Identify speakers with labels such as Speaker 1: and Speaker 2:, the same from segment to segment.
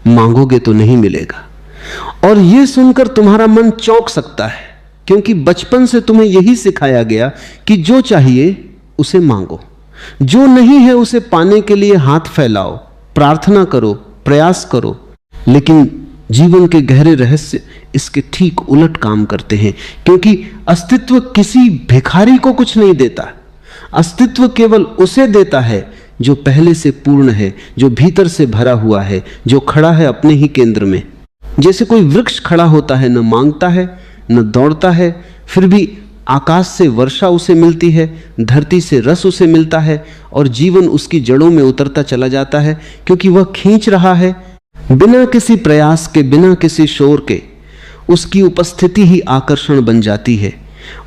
Speaker 1: मांगोगे तो नहीं मिलेगा। और यह सुनकर तुम्हारा मन चौंक सकता है, क्योंकि बचपन से तुम्हें यही सिखाया गया कि जो चाहिए उसे मांगो, जो नहीं है उसे पाने के लिए हाथ फैलाओ, प्रार्थना करो, प्रयास करो। लेकिन जीवन के गहरे रहस्य इसके ठीक उलट काम करते हैं, क्योंकि अस्तित्व किसी भिखारी को कुछ नहीं देता। अस्तित्व केवल उसे देता है जो पहले से पूर्ण है, जो भीतर से भरा हुआ है, जो खड़ा है अपने ही केंद्र में। जैसे कोई वृक्ष खड़ा होता है, न मांगता है न दौड़ता है, फिर भी आकाश से वर्षा उसे मिलती है, धरती से रस उसे मिलता है और जीवन उसकी जड़ों में उतरता चला जाता है, क्योंकि वह खींच रहा है बिना किसी प्रयास के, बिना किसी शोर के। उसकी उपस्थिति ही आकर्षण बन जाती है।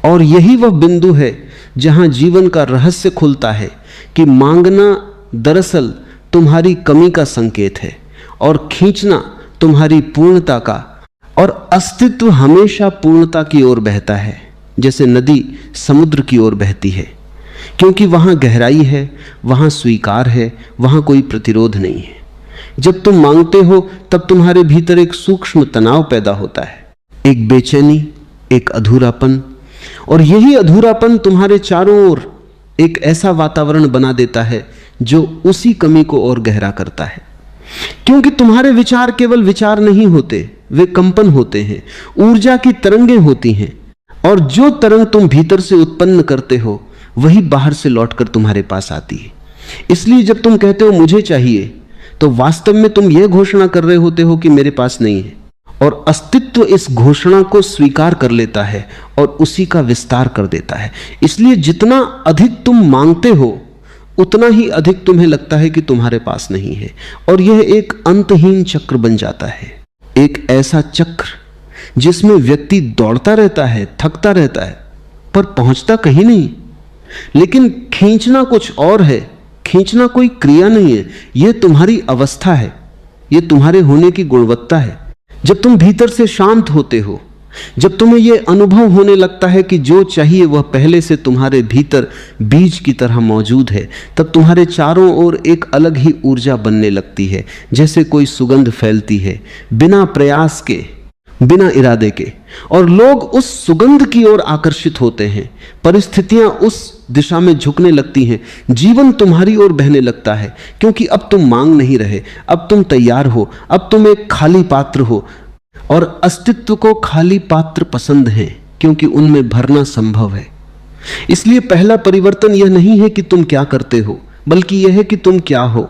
Speaker 1: और यही वह बिंदु है जहां जीवन का रहस्य खुलता है कि मांगना दरअसल तुम्हारी कमी का संकेत है और खींचना तुम्हारी पूर्णता का। और अस्तित्व हमेशा पूर्णता की ओर बहता है, जैसे नदी समुद्र की ओर बहती है, क्योंकि वहां गहराई है, वहां स्वीकार है, वहां कोई प्रतिरोध नहीं है। जब तुम मांगते हो तब तुम्हारे भीतर एक सूक्ष्म तनाव पैदा होता है, एक बेचैनी, एक अधूरापन। और यही अधूरापन तुम्हारे चारों ओर एक ऐसा वातावरण बना देता है जो उसी कमी को और गहरा करता है। क्योंकि तुम्हारे विचार केवल विचार नहीं होते, वे कंपन होते हैं, ऊर्जा की तरंगें होती हैं। और जो तरंग तुम भीतर से उत्पन्न करते हो वही बाहर से लौटकर तुम्हारे पास आती है। इसलिए जब तुम कहते हो मुझे चाहिए, तो वास्तव में तुम यह घोषणा कर रहे होते हो कि मेरे पास नहीं है। और अस्तित्व इस घोषणा को स्वीकार कर लेता है और उसी का विस्तार कर देता है। इसलिए जितना अधिक तुम मांगते हो उतना ही अधिक तुम्हें लगता है कि तुम्हारे पास नहीं है। और यह एक अंतहीन चक्र बन जाता है, एक ऐसा चक्र जिसमें व्यक्ति दौड़ता रहता है, थकता रहता है, पर पहुंचता कहीं नहीं। लेकिन खींचना कुछ और है, खींचना कोई क्रिया नहीं है, यह तुम्हारी अवस्था है, यह तुम्हारे होने की गुणवत्ता है। जब तुम भीतर से शांत होते हो, जब तुम्हें यह अनुभव होने लगता है कि जो चाहिए वह पहले से तुम्हारे भीतर बीज की तरह मौजूद है, तब तुम्हारे चारों ओर एक अलग ही ऊर्जा बनने लगती है, जैसे कोई सुगंध फैलती है, बिना प्रयास के, बिना इरादे के। और लोग उस सुगंध की ओर आकर्षित होते हैं, परिस्थितियां उस दिशा में झुकने लगती हैं, जीवन तुम्हारी ओर बहने लगता है। क्योंकि अब तुम मांग नहीं रहे, अब तुम तैयार हो, अब तुम एक खाली पात्र हो। और अस्तित्व को खाली पात्र पसंद है, क्योंकि उनमें भरना संभव है। इसलिए पहला परिवर्तन यह नहीं है कि तुम क्या करते हो, बल्कि यह है कि तुम क्या हो।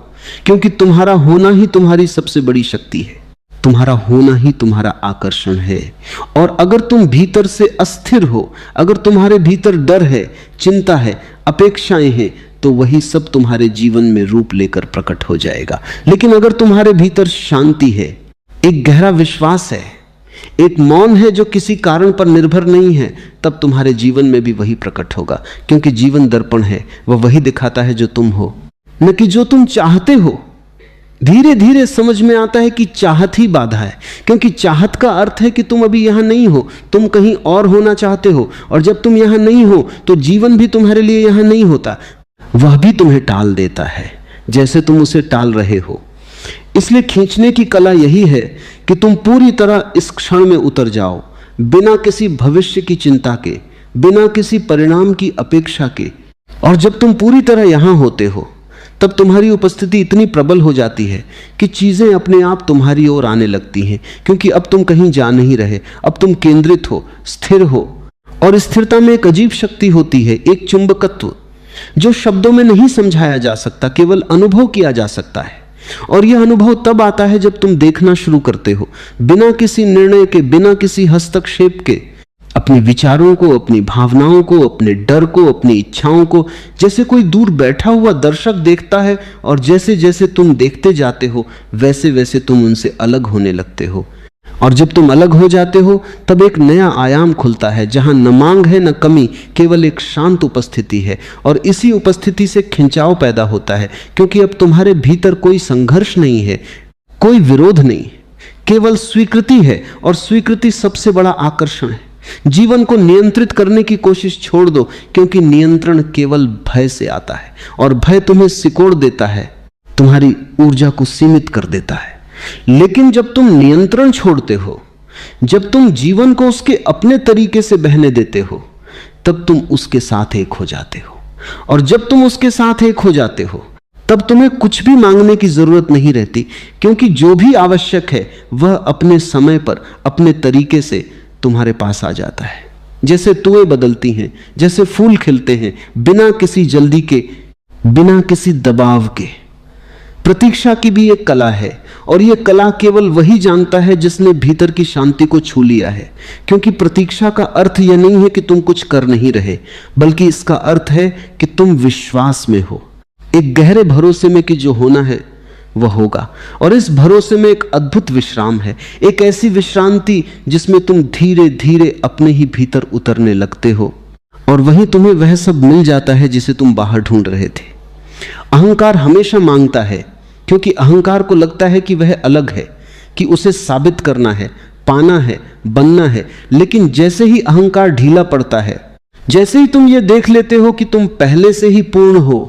Speaker 1: क्योंकि तुम्हारा होना ही तुम्हारी सबसे बड़ी शक्ति है, तुम्हारा होना ही तुम्हारा आकर्षण है। और अगर तुम भीतर से अस्थिर हो, अगर तुम्हारे भीतर डर है, चिंता है, अपेक्षाएं हैं, तो वही सब तुम्हारे जीवन में रूप लेकर प्रकट हो जाएगा। लेकिन अगर तुम्हारे भीतर शांति है, एक गहरा विश्वास है, एक मौन है जो किसी कारण पर निर्भर नहीं है, तब तुम्हारे जीवन में भी वही प्रकट होगा। क्योंकि जीवन दर्पण है, वह वही दिखाता है जो तुम हो, न कि जो तुम चाहते हो। धीरे धीरे समझ में आता है कि चाहत ही बाधा है, क्योंकि चाहत का अर्थ है कि तुम अभी यहां नहीं हो, तुम कहीं और होना चाहते हो। और जब तुम यहां नहीं हो तो जीवन भी तुम्हारे लिए यहां नहीं होता, वह भी तुम्हें टाल देता है जैसे तुम उसे टाल रहे हो। इसलिए खींचने की कला यही है कि तुम पूरी तरह इस क्षण में उतर जाओ, बिना किसी भविष्य की चिंता के, बिना किसी परिणाम की अपेक्षा के। और जब तुम पूरी तरह यहां होते हो, तब तुम्हारी उपस्थिति इतनी प्रबल हो जाती है कि चीजें अपने आप तुम्हारी ओर आने लगती हैं। क्योंकि अब तुम कहीं जा नहीं रहे, अब तुम केंद्रित हो, स्थिर हो। और स्थिरता में एक अजीब शक्ति होती है, एक चुंबकत्व, जो शब्दों में नहीं समझाया जा सकता, केवल अनुभव किया जा सकता है। और यह अनुभव तब आता है जब तुम देखना शुरू करते हो, बिना किसी निर्णय के, बिना किसी हस्तक्षेप के, अपने विचारों को, अपनी भावनाओं को, अपने डर को, अपनी इच्छाओं को, जैसे कोई दूर बैठा हुआ दर्शक देखता है। और जैसे जैसे तुम देखते जाते हो, वैसे वैसे तुम उनसे अलग होने लगते हो। और जब तुम अलग हो जाते हो, तब एक नया आयाम खुलता है, जहां न मांग है न कमी, केवल एक शांत उपस्थिति है। और इसी उपस्थिति से खिंचाव पैदा होता है, क्योंकि अब तुम्हारे भीतर कोई संघर्ष नहीं है, कोई विरोध नहीं, केवल स्वीकृति है। और स्वीकृति सबसे बड़ा आकर्षण है। जीवन को नियंत्रित करने की कोशिश छोड़ दो, क्योंकि नियंत्रण केवल भय से आता है। और भय तुम्हें सिकोड़ देता है, तुम्हारी ऊर्जा को सीमित कर देता है। लेकिन जब तुम नियंत्रण छोड़ते हो, जब तुम जीवन को उसके अपने तरीके से बहने देते हो, तब तुम उसके साथ एक हो जाते हो। और जब तुम उसके साथ एक हो जाते हो, तब तुम्हें कुछ भी मांगने की जरूरत नहीं रहती, क्योंकि जो भी आवश्यक है वह अपने समय पर अपने तरीके से तुम्हारे पास आ जाता है। जैसे तुएं बदलती हैं, जैसे फूल खिलते हैं, बिना किसी जल्दी के, बिना किसी दबाव के। प्रतीक्षा की भी एक कला है, और यह कला केवल वही जानता है जिसने भीतर की शांति को छू लिया है। क्योंकि प्रतीक्षा का अर्थ यह नहीं है कि तुम कुछ कर नहीं रहे, बल्कि इसका अर्थ है कि तुम विश्वास में हो, एक गहरे भरोसे में कि जो होना है वह होगा। और इस भरोसे में एक अद्भुत विश्राम है, एक ऐसी विश्रांति जिसमें तुम धीरे धीरे अपने ही भीतर उतरने लगते हो, और वहीं तुम्हें वह सब मिल जाता है जिसे तुम बाहर ढूंढ रहे थे। अहंकार हमेशा मांगता है, क्योंकि अहंकार को लगता है कि वह अलग है, कि उसे साबित करना है, पाना है, बनना है। लेकिन जैसे ही अहंकार ढीला पड़ता है, जैसे ही तुम ये देख लेते हो कि तुम पहले से ही पूर्ण हो,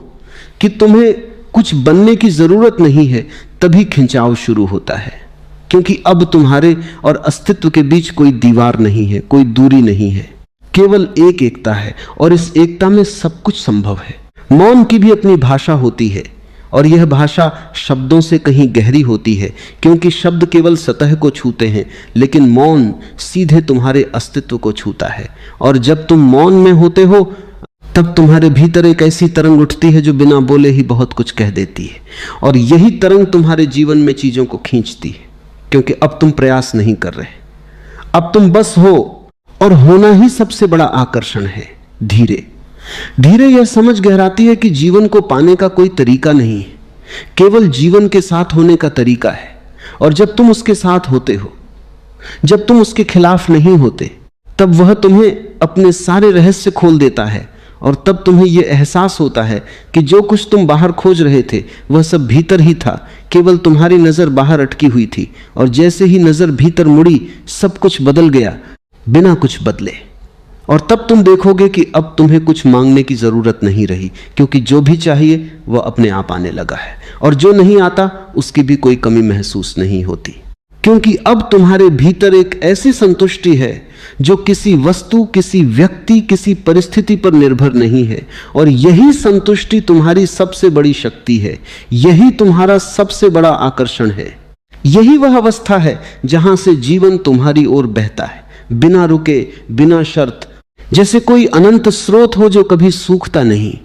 Speaker 1: कि तुम्हें कुछ बनने की जरूरत नहीं है, तभी खिंचाव शुरू होता है। क्योंकि अब तुम्हारे और अस्तित्व के बीच कोई दीवार नहीं है, कोई दूरी नहीं है, केवल एक एकता है, और इस एकता में सब कुछ संभव है। मौन की भी अपनी भाषा होती है, और यह भाषा शब्दों से कहीं गहरी होती है, क्योंकि शब्द केवल सतह को छूते हैं, लेकिन मौन सीधे तुम्हारे अस्तित्व को छूता है। और जब तुम मौन में होते हो, तब तुम्हारे भीतर एक ऐसी तरंग उठती है जो बिना बोले ही बहुत कुछ कह देती है, और यही तरंग तुम्हारे जीवन में चीजों को खींचती है। क्योंकि अब तुम प्रयास नहीं कर रहे, अब तुम बस हो, और होना ही सबसे बड़ा आकर्षण है। धीरे धीरे यह समझ गहराती है कि जीवन को पाने का कोई तरीका नहीं है, केवल जीवन के साथ होने का तरीका है। और जब तुम उसके साथ होते हो, जब तुम उसके खिलाफ नहीं होते, तब वह तुम्हें अपने सारे रहस्य खोल देता है, और तब तुम्हें यह एहसास होता है कि जो कुछ तुम बाहर खोज रहे थे वह सब भीतर ही था, केवल तुम्हारी नजर बाहर अटकी हुई थी। और जैसे ही नजर भीतर मुड़ी, सब कुछ बदल गया बिना कुछ बदले। और तब तुम देखोगे कि अब तुम्हें कुछ मांगने की जरूरत नहीं रही, क्योंकि जो भी चाहिए वह अपने आप आने लगा है, और जो नहीं आता उसकी भी कोई कमी महसूस नहीं होती। क्योंकि अब तुम्हारे भीतर एक ऐसी संतुष्टि है जो किसी वस्तु, किसी व्यक्ति, किसी परिस्थिति पर निर्भर नहीं है। और यही संतुष्टि तुम्हारी सबसे बड़ी शक्ति है, यही तुम्हारा सबसे बड़ा आकर्षण है। यही वह अवस्था है जहां से जीवन तुम्हारी ओर बहता है, बिना रुके, बिना शर्त, जैसे कोई अनंत स्रोत हो जो कभी सूखता नहीं।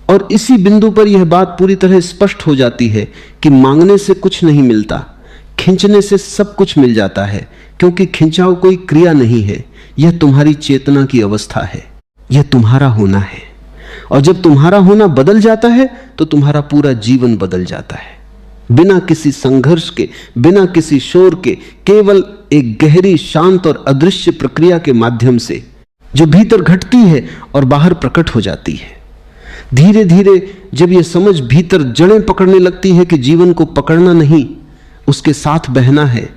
Speaker 1: और इसी बिंदु पर यह बात पूरी तरह स्पष्ट हो जाती है कि मांगने से कुछ नहीं मिलता, खींचने से सब कुछ मिल जाता है। क्योंकि खिंचाव कोई क्रिया नहीं है, यह तुम्हारी चेतना की अवस्था है, यह तुम्हारा होना है। और जब तुम्हारा होना बदल जाता है तो तुम्हारा पूरा जीवन बदल जाता है, बिना किसी संघर्ष के, बिना किसी शोर के, केवल एक गहरी, शांत और अदृश्य प्रक्रिया के माध्यम से, जो भीतर घटती है और बाहर प्रकट हो जाती है। धीरे धीरे जब यह समझ भीतर जड़ें पकड़ने लगती है कि जीवन को पकड़ना नहीं, उसके साथ बहना है,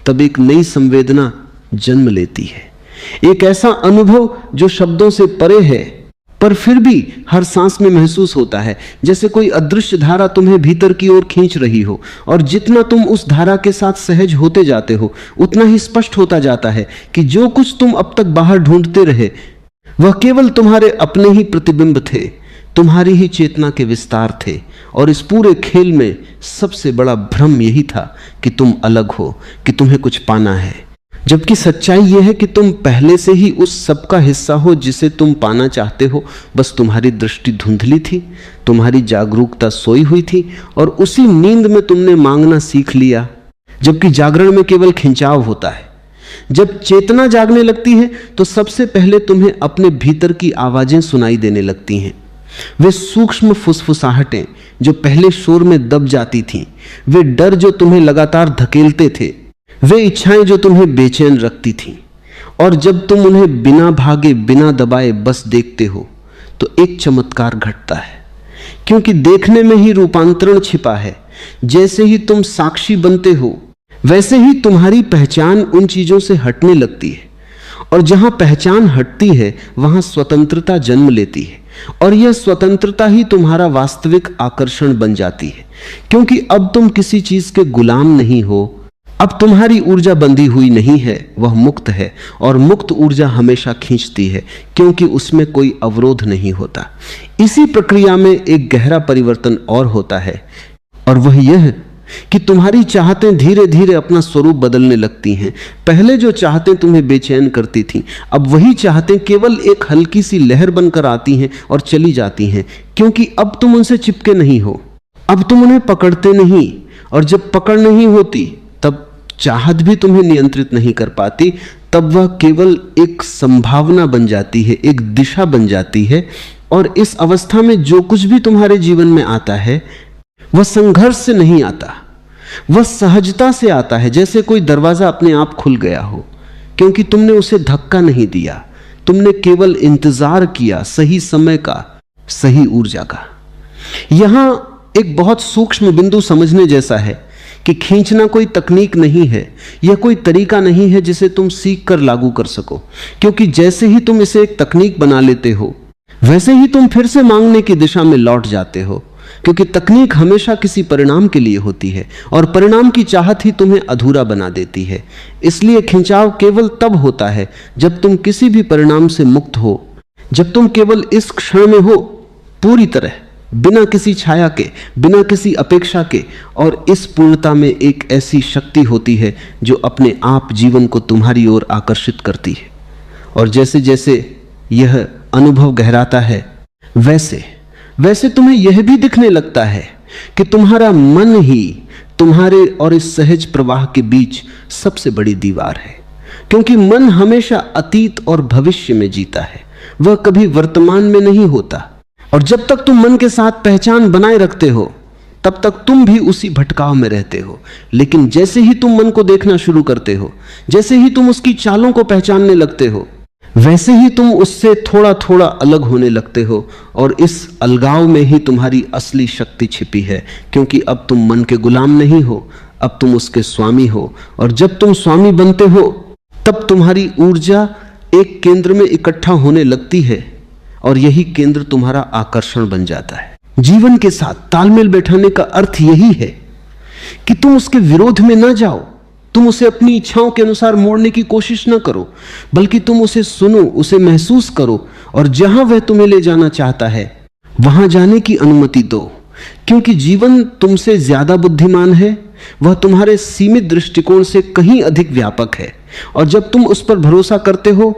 Speaker 1: तब एक नई संवेदना जन्म लेती है। एक ऐसा अनुभव जो शब्दों से परे है, पर फिर भी हर सांस में महसूस होता है, जैसे कोई अदृश्य धारा तुम्हें भीतर की ओर खींच रही हो। और जितना तुम उस धारा के साथ सहज होते जाते हो, उतना ही स्पष्ट होता जाता है कि जो कुछ तुम अब तक बाहर ढूंढते रहे वह केवल तुम्हारे अपने ही प्रतिबिंब थे, तुम्हारी ही चेतना के विस्तार थे। और इस पूरे खेल में सबसे बड़ा भ्रम यही था कि तुम अलग हो, कि तुम्हें कुछ पाना है। जबकि सच्चाई यह है कि तुम पहले से ही उस सब का हिस्सा हो जिसे तुम पाना चाहते हो। बस तुम्हारी दृष्टि धुंधली थी, तुम्हारी जागरूकता सोई हुई थी, और उसी नींद में तुमने मांगना सीख लिया। जबकि जागरण में केवल खिंचाव होता है। जब चेतना जागने लगती है तो सबसे पहले तुम्हें अपने भीतर की आवाजें सुनाई देने लगती हैं। वे सूक्ष्म फुसफुसाहटें जो पहले शोर में दब जाती थीं, वे डर जो तुम्हें लगातार धकेलते थे, वे इच्छाएं जो तुम्हें बेचैन रखती थीं। और जब तुम उन्हें बिना भागे, बिना दबाए बस देखते हो तो एक चमत्कार घटता है, क्योंकि देखने में ही रूपांतरण छिपा है। जैसे ही तुम साक्षी बनते हो, वैसे ही तुम्हारी पहचान उन चीजों से हटने लगती है। और जहां पहचान हटती है वहां स्वतंत्रता जन्म लेती है। और यह स्वतंत्रता ही तुम्हारा वास्तविक आकर्षण बन जाती है, क्योंकि अब तुम किसी चीज के गुलाम नहीं हो। अब तुम्हारी ऊर्जा बंधी हुई नहीं है, वह मुक्त है, और मुक्त ऊर्जा हमेशा खींचती है, क्योंकि उसमें कोई अवरोध नहीं होता। इसी प्रक्रिया में एक गहरा परिवर्तन और होता है, और वह यह कि तुम्हारी चाहतें धीरे धीरे अपना स्वरूप बदलने लगती हैं। पहले जो चाहतें तुम्हें बेचैन करती थीं, अब वही चाहतें केवल एक हल्की सी लहर बनकर आती हैं और चली जाती हैं, क्योंकि अब तुम उनसे चिपके नहीं हो, अब तुम उन्हें पकड़ते नहीं। और जब पकड़ नहीं होती, तब चाहत भी तुम्हें नियंत्रित नहीं कर पाती, तब वह केवल एक संभावना बन जाती है, एक दिशा बन जाती है। और इस अवस्था में जो कुछ भी तुम्हारे जीवन में आता है, वह संघर्ष से नहीं आता, वह सहजता से आता है, जैसे कोई दरवाजा अपने आप खुल गया हो, क्योंकि तुमने उसे धक्का नहीं दिया, तुमने केवल इंतजार किया सही समय का, सही ऊर्जा का। यहां एक बहुत सूक्ष्म बिंदु समझने जैसा है कि खींचना कोई तकनीक नहीं है, यह कोई तरीका नहीं है जिसे तुम सीख कर लागू कर सको, क्योंकि जैसे ही तुम इसे एक तकनीक बना लेते हो, वैसे ही तुम फिर से मांगने की दिशा में लौट जाते हो, क्योंकि तकनीक हमेशा किसी परिणाम के लिए होती है, और परिणाम की चाहत ही तुम्हें अधूरा बना देती है। इसलिए खिंचाव केवल तब होता है जब तुम किसी भी परिणाम से मुक्त हो, जब तुम केवल इस क्षण में हो, पूरी तरह, बिना किसी छाया के, बिना किसी अपेक्षा के। और इस पूर्णता में एक ऐसी शक्ति होती है जो अपने आप जीवन को तुम्हारी ओर आकर्षित करती है। और जैसे जैसे यह अनुभव गहराता है, वैसे तुम्हें यह भी दिखने लगता है कि तुम्हारा मन ही तुम्हारे और इस सहज प्रवाह के बीच सबसे बड़ी दीवार है, क्योंकि मन हमेशा अतीत और भविष्य में जीता है, वह कभी वर्तमान में नहीं होता। और जब तक तुम मन के साथ पहचान बनाए रखते हो, तब तक तुम भी उसी भटकाव में रहते हो। लेकिन जैसे ही तुम मन को देखना शुरू करते हो, जैसे ही तुम उसकी चालों को पहचानने लगते हो, वैसे ही तुम उससे थोड़ा थोड़ा अलग होने लगते हो। और इस अलगाव में ही तुम्हारी असली शक्ति छिपी है, क्योंकि अब तुम मन के गुलाम नहीं हो, अब तुम उसके स्वामी हो। और जब तुम स्वामी बनते हो, तब तुम्हारी ऊर्जा एक केंद्र में इकट्ठा होने लगती है, और यही केंद्र तुम्हारा आकर्षण बन जाता है। जीवन के साथ तालमेल बैठाने का अर्थ यही है कि तुम उसके विरोध में ना जाओ, तुम उसे अपनी इच्छाओं के अनुसार मोड़ने की कोशिश ना करो, बल्कि तुम उसे सुनो, उसे महसूस करो, और जहां वह तुम्हें ले जाना चाहता है वहां जाने की अनुमति दो। क्योंकि जीवन तुमसे ज्यादा बुद्धिमान है, वह तुम्हारे सीमित दृष्टिकोण से कहीं अधिक व्यापक है। और जब तुम उस पर भरोसा करते हो,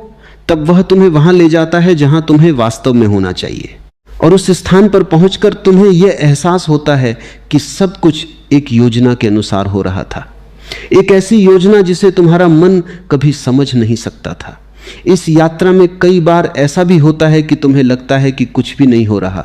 Speaker 1: तब वह तुम्हें वहां ले जाता है जहां तुम्हें वास्तव में होना चाहिए। और उस स्थान पर पहुंचकर तुम्हें यह एहसास होता है कि सब कुछ एक योजना के अनुसार हो रहा था, एक ऐसी योजना जिसे तुम्हारा मन कभी समझ नहीं सकता था। इस यात्रा में कई बार ऐसा भी होता है कि तुम्हें लगता है कि कुछ भी नहीं हो रहा,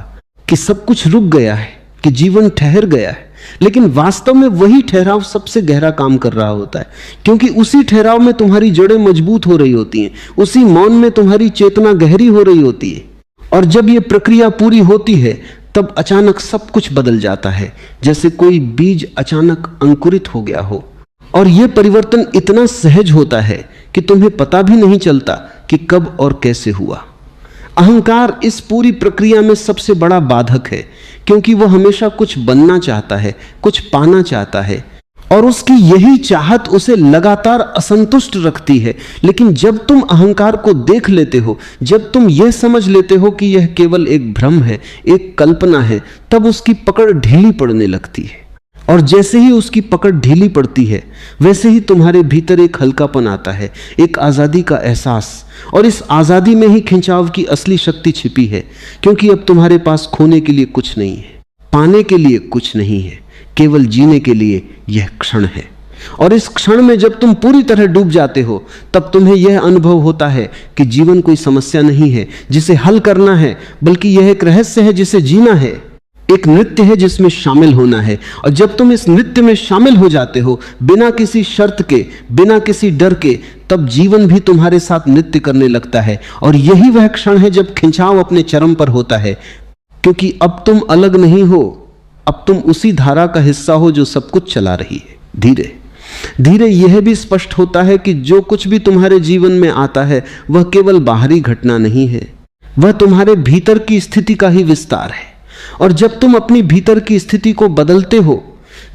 Speaker 1: कि सब कुछ रुक गया है, कि जीवन ठहर गया है। लेकिन वास्तव में वही ठहराव सबसे गहरा काम कर रहा होता है, क्योंकि उसी ठहराव में तुम्हारी जड़ें मजबूत हो रही होती हैं, उसी मौन में तुम्हारी चेतना गहरी हो रही होती है। और जब ये प्रक्रिया पूरी होती है, तब अचानक सब कुछ बदल जाता है, जैसे कोई बीज अचानक अंकुरित हो गया हो। और यह परिवर्तन इतना सहज होता है कि तुम्हें पता भी नहीं चलता कि कब और कैसे हुआ। अहंकार इस पूरी प्रक्रिया में सबसे बड़ा बाधक है, क्योंकि वह हमेशा कुछ बनना चाहता है, कुछ पाना चाहता है, और उसकी यही चाहत उसे लगातार असंतुष्ट रखती है। लेकिन जब तुम अहंकार को देख लेते हो, जब तुम यह समझ लेते हो कि यह केवल एक भ्रम है, एक कल्पना है, तब उसकी पकड़ ढीली पड़ने लगती है। और जैसे ही उसकी पकड़ ढीली पड़ती है, वैसे ही तुम्हारे भीतर एक हल्कापन आता है, एक आज़ादी का एहसास। और इस आज़ादी में ही खिंचाव की असली शक्ति छिपी है, क्योंकि अब तुम्हारे पास खोने के लिए कुछ नहीं है, पाने के लिए कुछ नहीं है, केवल जीने के लिए यह क्षण है। और इस क्षण में जब तुम पूरी तरह डूब जाते हो, तब तुम्हें यह अनुभव होता है कि जीवन कोई समस्या नहीं है जिसे हल करना है, बल्कि यह एक रहस्य है जिसे जीना है, एक नृत्य है जिसमें शामिल होना है। और जब तुम इस नृत्य में शामिल हो जाते हो, बिना किसी शर्त के, बिना किसी डर के, तब जीवन भी तुम्हारे साथ नृत्य करने लगता है। और यही वह क्षण है जब खिंचाव अपने चरम पर होता है, क्योंकि अब तुम अलग नहीं हो, अब तुम उसी धारा का हिस्सा हो जो सब कुछ चला रही है। धीरे धीरे यह भी स्पष्ट होता है कि जो कुछ भी तुम्हारे जीवन में आता है, वह केवल बाहरी घटना नहीं है, वह तुम्हारे भीतर की स्थिति का ही विस्तार है। और जब तुम अपनी भीतर की स्थिति को बदलते हो,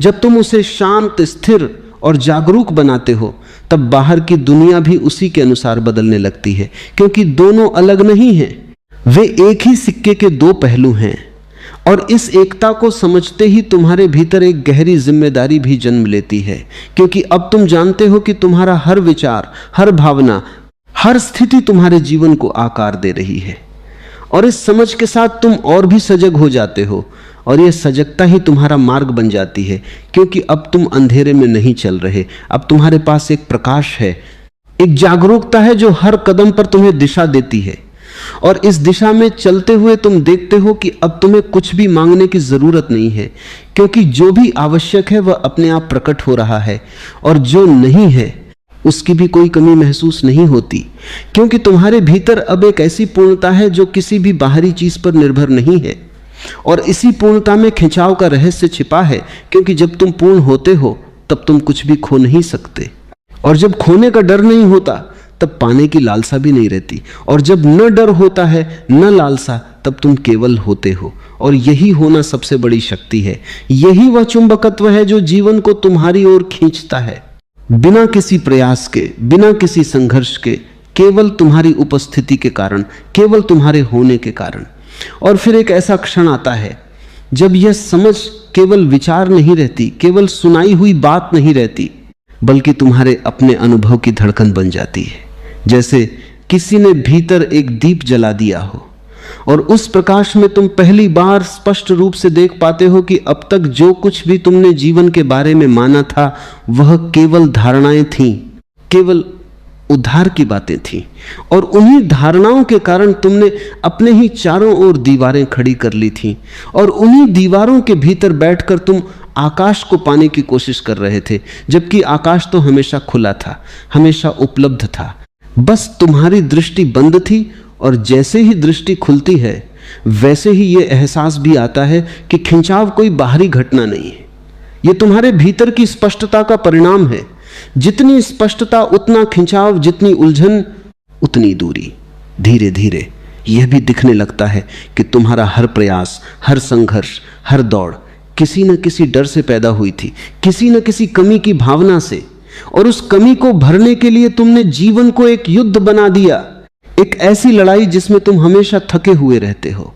Speaker 1: जब तुम उसे शांत, स्थिर और जागरूक बनाते हो, तब बाहर की दुनिया भी उसी के अनुसार बदलने लगती है। क्योंकि दोनों अलग नहीं हैं, वे एक ही सिक्के के दो पहलू हैं। और इस एकता को समझते ही तुम्हारे भीतर एक गहरी जिम्मेदारी भी जन्म लेती है। क्योंकि अब तुम जानते हो कि तुम्हारा हर विचार, हर भावना, हर स्थिति तुम्हारे जीवन को आकार दे रही है। और इस समझ के साथ तुम और भी सजग हो जाते हो, और यह सजगता ही तुम्हारा मार्ग बन जाती है। क्योंकि अब तुम अंधेरे में नहीं चल रहे, अब तुम्हारे पास एक प्रकाश है, एक जागरूकता है जो हर कदम पर तुम्हें दिशा देती है। और इस दिशा में चलते हुए तुम देखते हो कि अब तुम्हें कुछ भी मांगने की जरूरत नहीं है, क्योंकि जो भी आवश्यक है वह अपने आप प्रकट हो रहा है, और जो नहीं है उसकी भी कोई कमी महसूस नहीं होती। क्योंकि तुम्हारे भीतर अब एक ऐसी पूर्णता है जो किसी भी बाहरी चीज पर निर्भर नहीं है। और इसी पूर्णता में खिंचाव का रहस्य छिपा है। क्योंकि जब तुम पूर्ण होते हो तब तुम कुछ भी खो नहीं सकते, और जब खोने का डर नहीं होता तब पाने की लालसा भी नहीं रहती। और जब न डर होता है न लालसा, तब तुम केवल होते हो। और यही होना सबसे बड़ी शक्ति है। यही वह चुंबकत्व है जो जीवन को तुम्हारी ओर खींचता है, बिना किसी प्रयास के, बिना किसी संघर्ष के, केवल तुम्हारी उपस्थिति के कारण, केवल तुम्हारे होने के कारण। और फिर एक ऐसा क्षण आता है जब यह समझ केवल विचार नहीं रहती, केवल सुनाई हुई बात नहीं रहती, बल्कि तुम्हारे अपने अनुभव की धड़कन बन जाती है। जैसे किसी ने भीतर एक दीप जला दिया हो, और उस प्रकाश में तुम पहली बार स्पष्ट रूप से देख पाते हो कि अब तक जो कुछ भी तुमने जीवन के बारे में माना था वह केवल धारणाएं थीं, केवल उद्धार की बातें थीं। और उन्हीं धारणाओं के कारण तुमने अपने ही चारों ओर दीवारें खड़ी कर ली थीं, और उन्हीं दीवारों के भीतर बैठकर तुम आकाश को पाने की कोशिश कर रहे थे, जबकि आकाश तो हमेशा खुला था, हमेशा उपलब्ध था। बस तुम्हारी दृष्टि बंद थी, और जैसे ही दृष्टि खुलती है वैसे ही यह एहसास भी आता है कि खिंचाव कोई बाहरी घटना नहीं है, यह तुम्हारे भीतर की स्पष्टता का परिणाम है। जितनी स्पष्टता उतना खिंचाव, जितनी उलझन उतनी दूरी। धीरे धीरे यह भी दिखने लगता है कि तुम्हारा हर प्रयास, हर संघर्ष, हर दौड़ किसी न किसी डर से पैदा हुई थी, किसी न किसी कमी की भावना से। और उस कमी को भरने के लिए तुमने जीवन को एक युद्ध बना दिया, एक ऐसी लड़ाई जिसमें तुम हमेशा थके हुए रहते हो,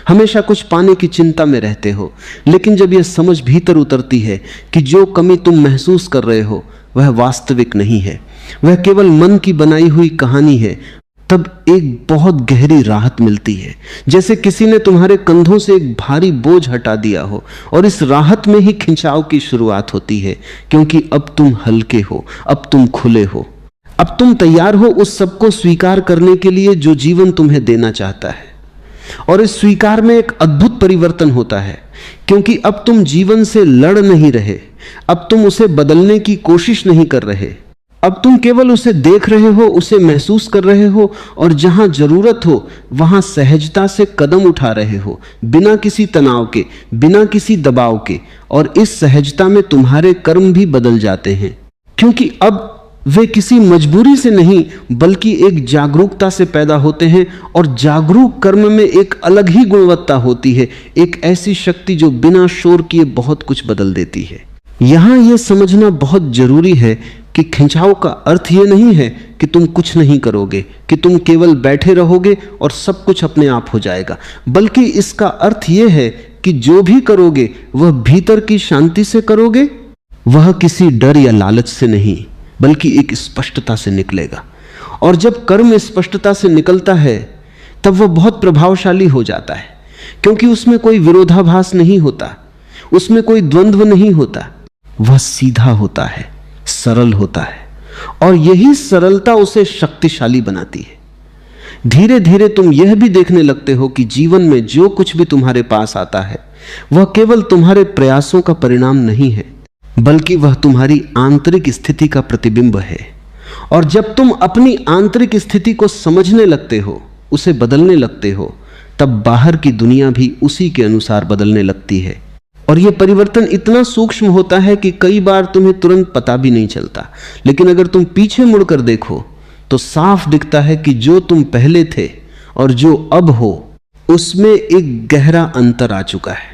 Speaker 1: हमेशा कुछ पाने की चिंता में रहते हो। लेकिन जब यह समझ भीतर उतरती है कि जो कमी तुम महसूस कर रहे हो वह वास्तविक नहीं है, वह केवल मन की बनाई हुई कहानी है, तब एक बहुत गहरी राहत मिलती है। जैसे किसी ने तुम्हारे कंधों से एक भारी बोझ हटा दिया हो, और इस राहत में ही खिंचाव की शुरुआत होती है। क्योंकि अब तुम हल्के हो, अब तुम खुले हो, अब तुम तैयार हो उस सब को स्वीकार करने के लिए जो जीवन तुम्हें देना चाहता है। और इस स्वीकार में एक अद्भुत परिवर्तन होता है, क्योंकि अब तुम जीवन से लड़ नहीं रहे, अब तुम उसे बदलने की कोशिश नहीं कर रहे, अब तुम केवल उसे देख रहे हो, उसे महसूस कर रहे हो, और जहां जरूरत हो वहां सहजता से कदम उठा रहे हो, बिना किसी तनाव के, बिना किसी दबाव के। और इस सहजता में तुम्हारे कर्म भी बदल जाते हैं, क्योंकि अब वे किसी मजबूरी से नहीं बल्कि एक जागरूकता से पैदा होते हैं। और जागरूक कर्म में एक अलग ही गुणवत्ता होती है, एक ऐसी शक्ति जो बिना शोर किए बहुत कुछ बदल देती है। यहां यह समझना बहुत जरूरी है कि खिंचाव का अर्थ यह नहीं है कि तुम कुछ नहीं करोगे, कि तुम केवल बैठे रहोगे और सब कुछ अपने आप हो जाएगा, बल्कि इसका अर्थ यह है कि जो भी करोगे वह भीतर की शांति से करोगे, वह किसी डर या लालच से नहीं बल्कि एक स्पष्टता से निकलेगा। और जब कर्म स्पष्टता से निकलता है तब वह बहुत प्रभावशाली हो जाता है, क्योंकि उसमें कोई विरोधाभास नहीं होता, उसमें कोई द्वंद्व नहीं होता, वह सीधा होता है, सरल होता है। और यही सरलता उसे शक्तिशाली बनाती है। धीरे धीरे तुम यह भी देखने लगते हो कि जीवन में जो कुछ भी तुम्हारे पास आता है वह केवल तुम्हारे प्रयासों का परिणाम नहीं है, बल्कि वह तुम्हारी आंतरिक स्थिति का प्रतिबिंब है। और जब तुम अपनी आंतरिक स्थिति को समझने लगते हो, उसे बदलने लगते हो, तब बाहर की दुनिया भी उसी के अनुसार बदलने लगती है। और यह परिवर्तन इतना सूक्ष्म होता है कि कई बार तुम्हें तुरंत पता भी नहीं चलता, लेकिन अगर तुम पीछे मुड़कर देखो तो साफ दिखता है कि जो तुम पहले थे और जो अब हो उसमें एक गहरा अंतर आ चुका है।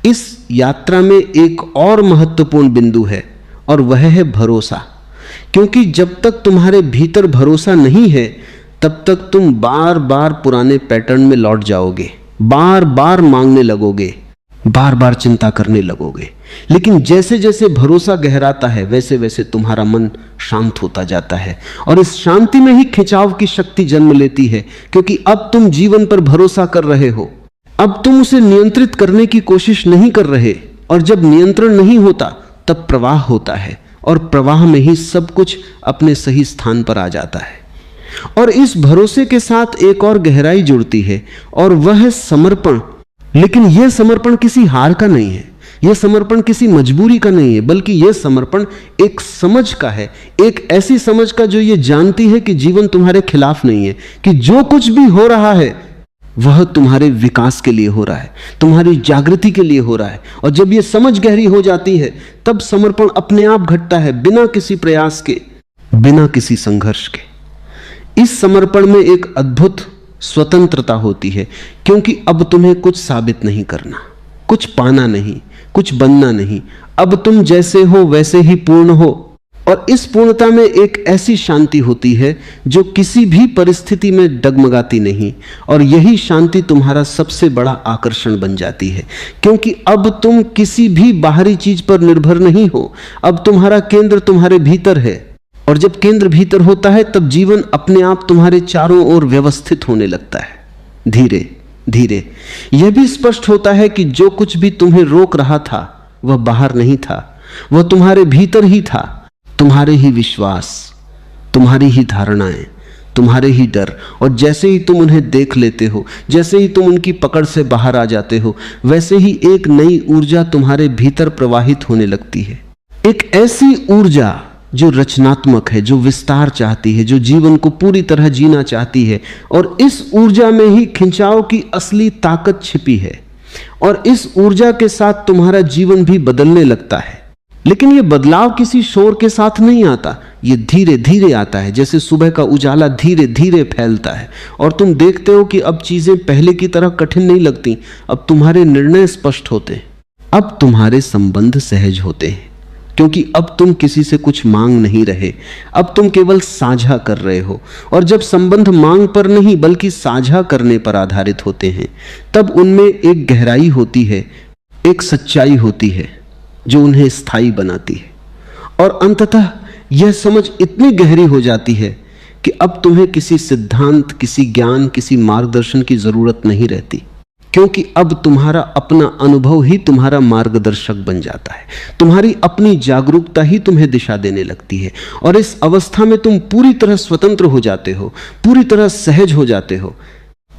Speaker 1: इस यात्रा में एक और महत्वपूर्ण बिंदु है और वह है भरोसा। क्योंकि जब तक तुम्हारे भीतर भरोसा नहीं है तब तक तुम बार बार पुराने पैटर्न में लौट जाओगे, बार बार मांगने लगोगे, बार बार चिंता करने लगोगे। लेकिन जैसे जैसे भरोसा गहराता है वैसे वैसे तुम्हारा मन शांत होता जाता है और इस शांति में ही खिंचाव की शक्ति जन्म लेती है। क्योंकि अब तुम जीवन पर भरोसा कर रहे हो, अब तुम उसे नियंत्रित करने की कोशिश नहीं कर रहे। और जब नियंत्रण नहीं होता तब प्रवाह होता है और प्रवाह में ही सब कुछ अपने सही स्थान पर आ जाता है। और इस भरोसे के साथ एक और गहराई जुड़ती है और वह है समर्पण। लेकिन यह समर्पण किसी हार का नहीं है, यह समर्पण किसी मजबूरी का नहीं है, बल्कि यह समर्पण एक समझ का है, एक ऐसी समझ का जो ये जानती है कि जीवन तुम्हारे खिलाफ नहीं है, कि जो कुछ भी हो रहा है वह तुम्हारे विकास के लिए हो रहा है, तुम्हारी जागृति के लिए हो रहा है। और जब यह समझ गहरी हो जाती है तब समर्पण अपने आप घटता है, बिना किसी प्रयास के, बिना किसी संघर्ष के। इस समर्पण में एक अद्भुत स्वतंत्रता होती है, क्योंकि अब तुम्हें कुछ साबित नहीं करना, कुछ पाना नहीं, कुछ बनना नहीं। अब तुम जैसे हो वैसे ही पूर्ण हो। और इस पूर्णता में एक ऐसी शांति होती है जो किसी भी परिस्थिति में डगमगाती नहीं। और यही शांति तुम्हारा सबसे बड़ा आकर्षण बन जाती है, क्योंकि अब तुम किसी भी बाहरी चीज पर निर्भर नहीं हो। अब तुम्हारा केंद्र तुम्हारे भीतर है, और जब केंद्र भीतर होता है तब जीवन अपने आप तुम्हारे चारों ओर व्यवस्थित होने लगता है। धीरे धीरे यह भी स्पष्ट होता है कि जो कुछ भी तुम्हें रोक रहा था वह बाहर नहीं था, वह तुम्हारे भीतर ही था। तुम्हारे ही विश्वास, तुम्हारी ही धारणाएं, तुम्हारे ही डर। और जैसे ही तुम उन्हें देख लेते हो, जैसे ही तुम उनकी पकड़ से बाहर आ जाते हो, वैसे ही एक नई ऊर्जा तुम्हारे भीतर प्रवाहित होने लगती है। एक ऐसी ऊर्जा जो रचनात्मक है, जो विस्तार चाहती है, जो जीवन को पूरी तरह जीना चाहती है। और इस ऊर्जा में ही खिंचाव की असली ताकत छिपी है। और इस ऊर्जा के साथ तुम्हारा जीवन भी बदलने लगता है। लेकिन यह बदलाव किसी शोर के साथ नहीं आता, यह धीरे धीरे आता है, जैसे सुबह का उजाला धीरे धीरे फैलता है। और तुम देखते हो कि अब चीजें पहले की तरह कठिन नहीं लगती, अब तुम्हारे निर्णय स्पष्ट होते हैं, अब तुम्हारे संबंध सहज होते हैं, क्योंकि अब तुम किसी से कुछ मांग नहीं रहे, अब तुम केवल साझा कर रहे हो। और जब संबंध मांग पर नहीं बल्कि साझा करने पर आधारित होते हैं तब उनमें एक गहराई होती है, एक सच्चाई होती है जो उन्हें स्थायी बनाती है। और अंततः यह समझ इतनी गहरी हो जाती है कि अब तुम्हें किसी सिद्धांत, किसी ज्ञान, किसी मार्गदर्शन की जरूरत नहीं रहती, क्योंकि अब तुम्हारा अपना अनुभव ही तुम्हारा मार्गदर्शक बन जाता है। तुम्हारी अपनी जागरूकता ही तुम्हें दिशा देने लगती है। और इस अवस्था में तुम पूरी तरह स्वतंत्र हो जाते हो, पूरी तरह सहज हो जाते हो।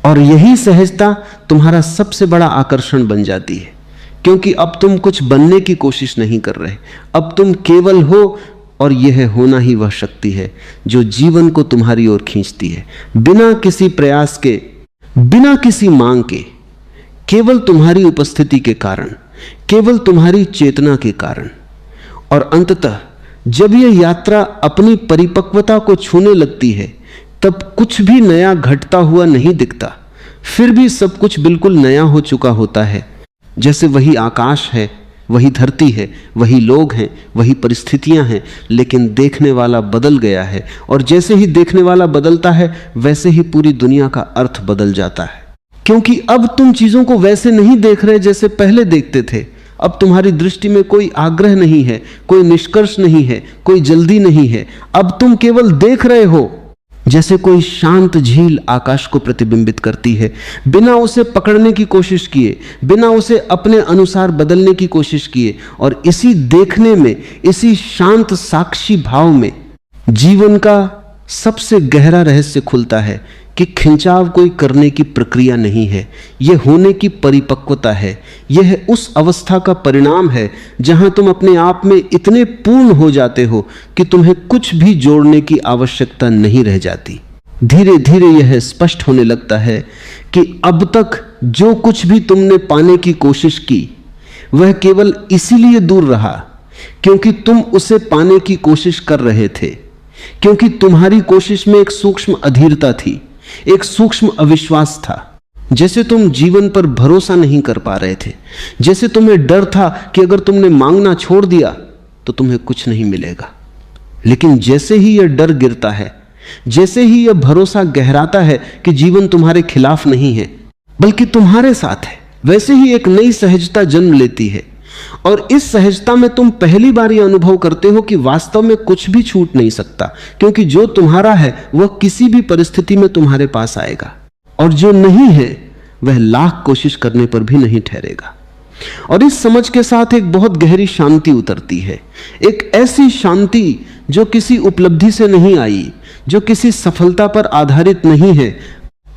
Speaker 1: और यही सहजता तुम्हारा सबसे बड़ा आकर्षण बन जाती है, क्योंकि अब तुम कुछ बनने की कोशिश नहीं कर रहे, अब तुम केवल हो। और यह होना ही वह शक्ति है जो जीवन को तुम्हारी ओर खींचती है, बिना किसी प्रयास के, बिना किसी मांग के, केवल तुम्हारी उपस्थिति के कारण, केवल तुम्हारी चेतना के कारण। और अंततः जब यह यात्रा अपनी परिपक्वता को छूने लगती है तब कुछ भी नया घटता हुआ नहीं दिखता, फिर भी सब कुछ बिल्कुल नया हो चुका होता है। जैसे वही आकाश है, वही धरती है, वही लोग हैं, वही परिस्थितियां हैं, लेकिन देखने वाला बदल गया है। और जैसे ही देखने वाला बदलता है वैसे ही पूरी दुनिया का अर्थ बदल जाता है, क्योंकि अब तुम चीजों को वैसे नहीं देख रहे जैसे पहले देखते थे। अब तुम्हारी दृष्टि में कोई आग्रह नहीं है, कोई निष्कर्ष नहीं है, कोई जल्दी नहीं है। अब तुम केवल देख रहे हो, जैसे कोई शांत झील आकाश को प्रतिबिंबित करती है, बिना उसे पकड़ने की कोशिश किए, बिना उसे अपने अनुसार बदलने की कोशिश किए। और इसी देखने में, इसी शांत साक्षी भाव में जीवन का सबसे गहरा रहस्य खुलता है कि खिंचाव कोई करने की प्रक्रिया नहीं है, यह होने की परिपक्वता है। यह उस अवस्था का परिणाम है जहां तुम अपने आप में इतने पूर्ण हो जाते हो कि तुम्हें कुछ भी जोड़ने की आवश्यकता नहीं रह जाती। धीरे धीरे यह स्पष्ट होने लगता है कि अब तक जो कुछ भी तुमने पाने की कोशिश की वह केवल इसीलिए दूर रहा क्योंकि तुम उसे पाने की कोशिश कर रहे थे, क्योंकि तुम्हारी कोशिश में एक सूक्ष्म अधीरता थी, एक सूक्ष्म अविश्वास था। जैसे तुम जीवन पर भरोसा नहीं कर पा रहे थे, जैसे तुम्हें डर था कि अगर तुमने मांगना छोड़ दिया तो तुम्हें कुछ नहीं मिलेगा। लेकिन जैसे ही यह डर गिरता है, जैसे ही यह भरोसा गहराता है कि जीवन तुम्हारे खिलाफ नहीं है बल्कि तुम्हारे साथ है, वैसे ही एक नई सहजता जन्म लेती है। और इस सहजता में तुम पहली बार यह अनुभव करते हो कि वास्तव में कुछ भी छूट नहीं सकता, क्योंकि जो तुम्हारा है वह किसी भी परिस्थिति में तुम्हारे पास आएगा, और जो नहीं है वह लाख कोशिश करने पर भी नहीं ठहरेगा। और इस समझ के साथ एक बहुत गहरी शांति उतरती है, एक ऐसी शांति जो किसी उपलब्धि से नहीं आई, जो किसी सफलता पर आधारित नहीं है,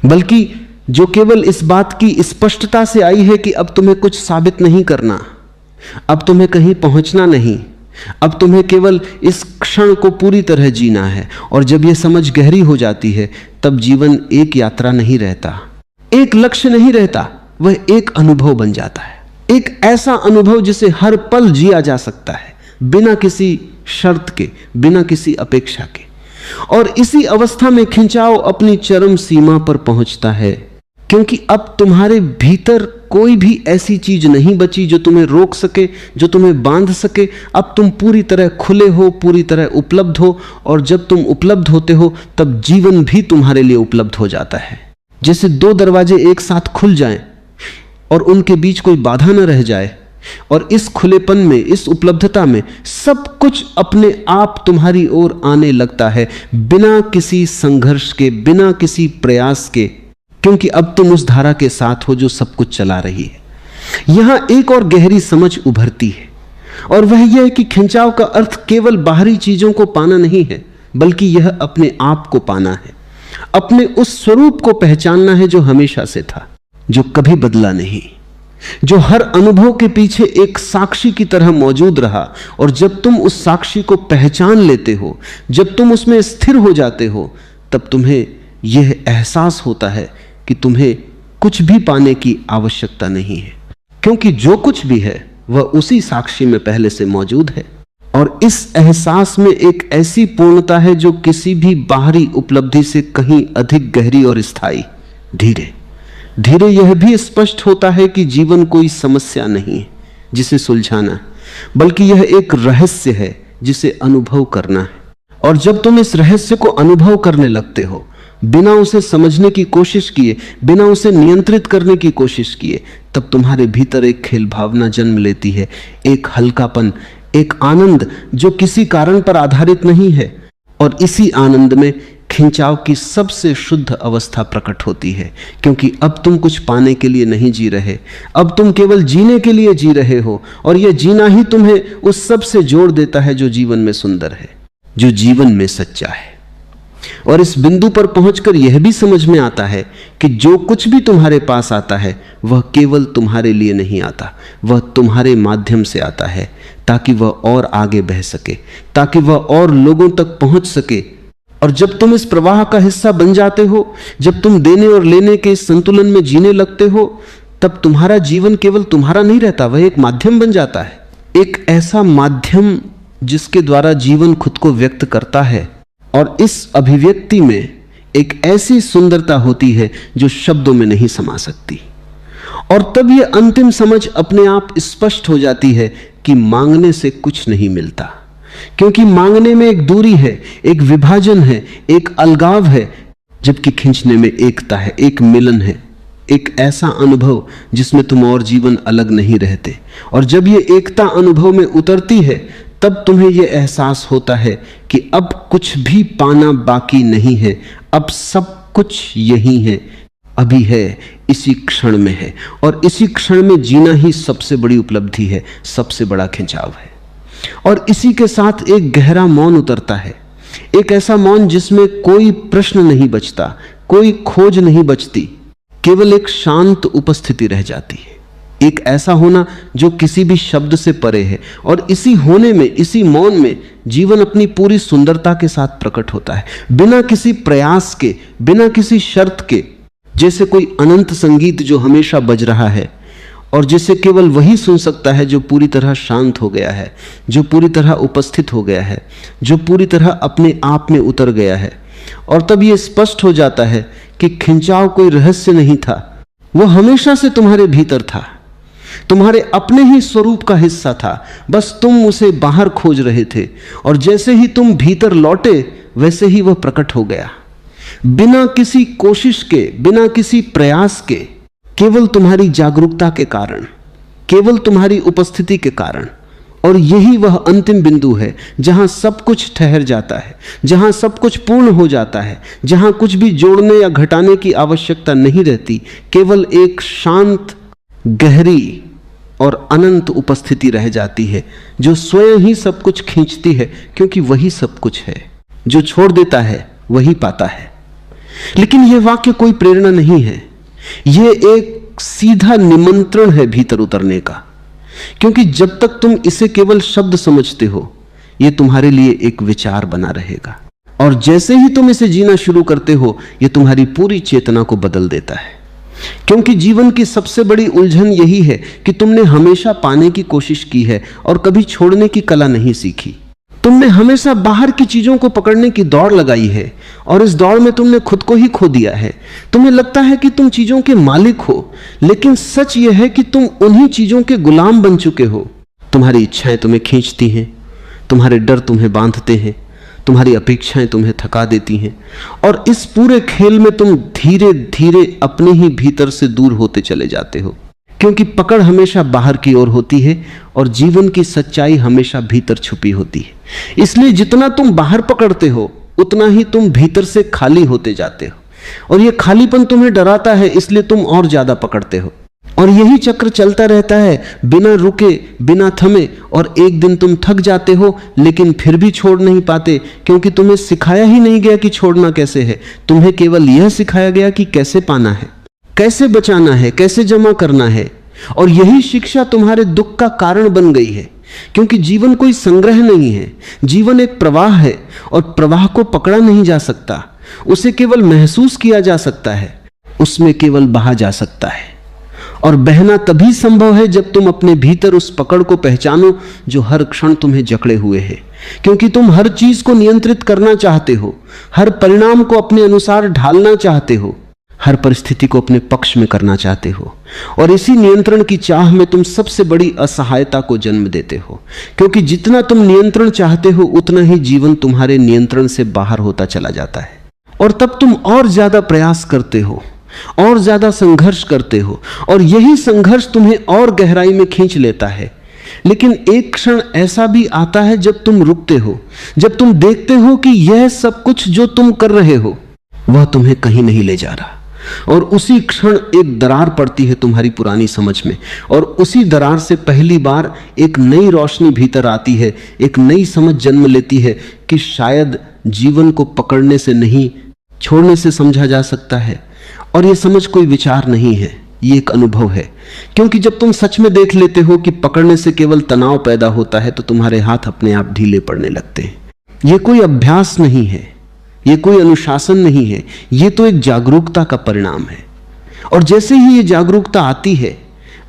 Speaker 1: बल्कि जो केवल इस बात की स्पष्टता से आई है कि अब तुम्हें कुछ साबित नहीं करना, अब तुम्हें कहीं पहुंचना नहीं, अब तुम्हें केवल इस क्षण को पूरी तरह जीना है। और जब यह समझ गहरी हो जाती है तब जीवन एक यात्रा नहीं रहता, एक लक्ष्य नहीं रहता, वह एक अनुभव बन जाता है, एक ऐसा अनुभव जिसे हर पल जिया जा सकता है, बिना किसी शर्त के, बिना किसी अपेक्षा के। और इसी अवस्था में खिंचाव अपनी चरम सीमा पर पहुंचता है, क्योंकि अब तुम्हारे भीतर कोई भी ऐसी चीज नहीं बची जो तुम्हें रोक सके, जो तुम्हें बांध सके। अब तुम पूरी तरह खुले हो, पूरी तरह उपलब्ध हो, और जब तुम उपलब्ध होते हो तब जीवन भी तुम्हारे लिए उपलब्ध हो जाता है। जैसे दो दरवाजे एक साथ खुल जाएं और उनके बीच कोई बाधा न रह जाए, और इस खुलेपन में, इस उपलब्धता में सब कुछ अपने आप तुम्हारी ओर आने लगता है, बिना किसी संघर्ष के, बिना किसी प्रयास के, क्योंकि अब तुम उस धारा के साथ हो जो सब कुछ चला रही है। यहां एक और गहरी समझ उभरती है, और वह यह है कि खिंचाव का अर्थ केवल बाहरी चीजों को पाना नहीं है, बल्कि यह अपने आप को पाना है, अपने उस स्वरूप को पहचानना है जो हमेशा से था, जो कभी बदला नहीं, जो हर अनुभव के पीछे एक साक्षी की तरह मौजूद रहा। और जब तुम उस साक्षी को पहचान लेते हो, जब तुम उसमें स्थिर हो जाते हो, तब तुम्हें यह एहसास होता है कि तुम्हें कुछ भी पाने की आवश्यकता नहीं है, क्योंकि जो कुछ भी है वह उसी साक्षी में पहले से मौजूद है। और इस एहसास में एक ऐसी पूर्णता है जो किसी भी बाहरी उपलब्धि से कहीं अधिक गहरी और स्थायी। धीरे धीरे यह भी स्पष्ट होता है कि जीवन कोई समस्या नहीं है जिसे सुलझाना है, बल्कि यह एक रहस्य है जिसे अनुभव करना है। और जब तुम इस रहस्य को अनुभव करने लगते हो, बिना उसे समझने की कोशिश किए, बिना उसे नियंत्रित करने की कोशिश किए, तब तुम्हारे भीतर एक खेल भावना जन्म लेती है, एक हल्कापन, एक आनंद जो किसी कारण पर आधारित नहीं है। और इसी आनंद में खिंचाव की सबसे शुद्ध अवस्था प्रकट होती है, क्योंकि अब तुम कुछ पाने के लिए नहीं जी रहे, अब तुम केवल जीने के लिए जी रहे हो। और यह जीना ही तुम्हें उस सब से जोड़ देता है जो जीवन में सुंदर है, जो जीवन में सच्चा है। और इस बिंदु पर पहुंचकर यह भी समझ में आता है कि जो कुछ भी तुम्हारे पास आता है वह केवल तुम्हारे लिए नहीं आता, वह तुम्हारे माध्यम से आता है, ताकि वह और आगे बह सके, ताकि वह और लोगों तक पहुंच सके। और जब तुम इस प्रवाह का हिस्सा बन जाते हो, जब तुम देने और लेने के इस संतुलन में जीने लगते हो, तब तुम्हारा जीवन केवल तुम्हारा नहीं रहता, वह एक माध्यम बन जाता है, एक ऐसा माध्यम जिसके द्वारा जीवन खुद को व्यक्त करता है। और इस अभिव्यक्ति में एक ऐसी सुंदरता होती है जो शब्दों में नहीं समा सकती। और तब यह अंतिम समझ अपने आप स्पष्ट हो जाती है कि मांगने से कुछ नहीं मिलता, क्योंकि मांगने में एक दूरी है, एक विभाजन है, एक अलगाव है, जबकि खींचने में एकता है, एक मिलन है, एक ऐसा अनुभव जिसमें तुम और जीवन अलग नहीं रहते। और जब यह एकता अनुभव में उतरती है तब तुम्हें यह एहसास होता है कि अब कुछ भी पाना बाकी नहीं है, अब सब कुछ यही है, अभी है, इसी क्षण में है। और इसी क्षण में जीना ही सबसे बड़ी उपलब्धि है, सबसे बड़ा खिंचाव है। और इसी के साथ एक गहरा मौन उतरता है, एक ऐसा मौन जिसमें कोई प्रश्न नहीं बचता, कोई खोज नहीं बचती, केवल एक शांत उपस्थिति रह जाती है, एक ऐसा होना जो किसी भी शब्द से परे है। और इसी होने में, इसी मौन में जीवन अपनी पूरी सुंदरता के साथ प्रकट होता है, बिना किसी प्रयास के, बिना किसी शर्त के, जैसे कोई अनंत संगीत जो हमेशा बज रहा है और जिसे केवल वही सुन सकता है जो पूरी तरह शांत हो गया है, जो पूरी तरह उपस्थित हो गया है, जो पूरी तरह अपने आप में उतर गया है। और तब यह स्पष्ट हो जाता है कि खिंचाव कोई रहस्य नहीं था, वो हमेशा से तुम्हारे भीतर था, तुम्हारे अपने ही स्वरूप का हिस्सा था, बस तुम उसे बाहर खोज रहे थे। और जैसे ही तुम भीतर लौटे वैसे ही वह प्रकट हो गया, बिना किसी कोशिश के, बिना किसी प्रयास के, केवल तुम्हारी जागरूकता के कारण, केवल तुम्हारी उपस्थिति के कारण। और यही वह अंतिम बिंदु है जहां सब कुछ ठहर जाता है, जहां सब कुछ पूर्ण हो जाता है, जहां कुछ भी जोड़ने या घटाने की आवश्यकता नहीं रहती, केवल एक शांत, गहरी और अनंत उपस्थिति रह जाती है जो स्वयं ही सब कुछ खींचती है, क्योंकि वही सब कुछ है। जो छोड़ देता है वही पाता है। लेकिन यह वाक्य कोई प्रेरणा नहीं है, यह एक सीधा निमंत्रण है भीतर उतरने का, क्योंकि जब तक तुम इसे केवल शब्द समझते हो यह तुम्हारे लिए एक विचार बना रहेगा, और जैसे ही तुम इसे जीना शुरू करते हो यह तुम्हारी पूरी चेतना को बदल देता है। क्योंकि जीवन की सबसे बड़ी उलझन यही है कि तुमने हमेशा पाने की कोशिश की है और कभी छोड़ने की कला नहीं सीखी। तुमने हमेशा बाहर की चीजों को पकड़ने की दौड़ लगाई है और इस दौड़ में तुमने खुद को ही खो दिया है। तुम्हें लगता है कि तुम चीजों के मालिक हो, लेकिन सच यह है कि तुम उन्हीं चीजों के गुलाम बन चुके हो। तुम्हारी इच्छाएं तुम्हें खींचती हैं, तुम्हारे डर तुम्हें बांधते हैं, तुम्हारी अपेक्षाएं तुम्हें थका देती हैं, और इस पूरे खेल में तुम धीरे धीरे अपने ही भीतर से दूर होते चले जाते हो, क्योंकि पकड़ हमेशा बाहर की ओर होती है और जीवन की सच्चाई हमेशा भीतर छुपी होती है। इसलिए जितना तुम बाहर पकड़ते हो उतना ही तुम भीतर से खाली होते जाते हो, और यह खालीपन तुम्हें डराता है, इसलिए तुम और ज्यादा पकड़ते हो। और यही चक्र चलता रहता है बिना रुके, बिना थमे, और एक दिन तुम थक जाते हो लेकिन फिर भी छोड़ नहीं पाते, क्योंकि तुम्हें सिखाया ही नहीं गया कि छोड़ना कैसे है। तुम्हें केवल यह सिखाया गया कि कैसे पाना है, कैसे बचाना है, कैसे जमा करना है। और यही शिक्षा तुम्हारे दुख का कारण बन गई है, क्योंकि जीवन कोई संग्रह नहीं है, जीवन एक प्रवाह है, और प्रवाह को पकड़ा नहीं जा सकता, उसे केवल महसूस किया जा सकता है, उसमें केवल बहा जा सकता है। और बहना तभी संभव है जब तुम अपने भीतर उस पकड़ को पहचानो जो हर क्षण तुम्हें जकड़े हुए है, क्योंकि तुम हर चीज को नियंत्रित करना चाहते हो, हर परिणाम को अपने अनुसार ढालना चाहते हो, हर परिस्थिति को अपने पक्ष में करना चाहते हो, और इसी नियंत्रण की चाह में तुम सबसे बड़ी असहायता को जन्म देते हो, क्योंकि जितना तुम नियंत्रण चाहते हो उतना ही जीवन तुम्हारे नियंत्रण से बाहर होता चला जाता है। और तब तुम और ज्यादा प्रयास करते हो, और ज्यादा संघर्ष करते हो, और यही संघर्ष तुम्हें और गहराई में खींच लेता है। लेकिन एक क्षण ऐसा भी आता है जब तुम रुकते हो, जब तुम देखते हो कि यह सब कुछ जो तुम कर रहे हो वह तुम्हें कहीं नहीं ले जा रहा, और उसी क्षण एक दरार पड़ती है तुम्हारी पुरानी समझ में, और उसी दरार से पहली बार एक नई रोशनी भीतर आती है, एक नई समझ जन्म लेती है कि शायद जीवन को पकड़ने से नहीं, छोड़ने से समझा जा सकता है। और यह समझ कोई विचार नहीं है, ये एक अनुभव है। क्योंकि जब तुम सच में देख लेते हो कि पकड़ने से केवल तनाव पैदा होता है, तो तुम्हारे हाथ अपने आप ढीले पड़ने लगते हैं। यह कोई अभ्यास नहीं है, यह कोई अनुशासन नहीं है, यह तो एक जागरूकता का परिणाम है। और जैसे ही यह जागरूकता आती है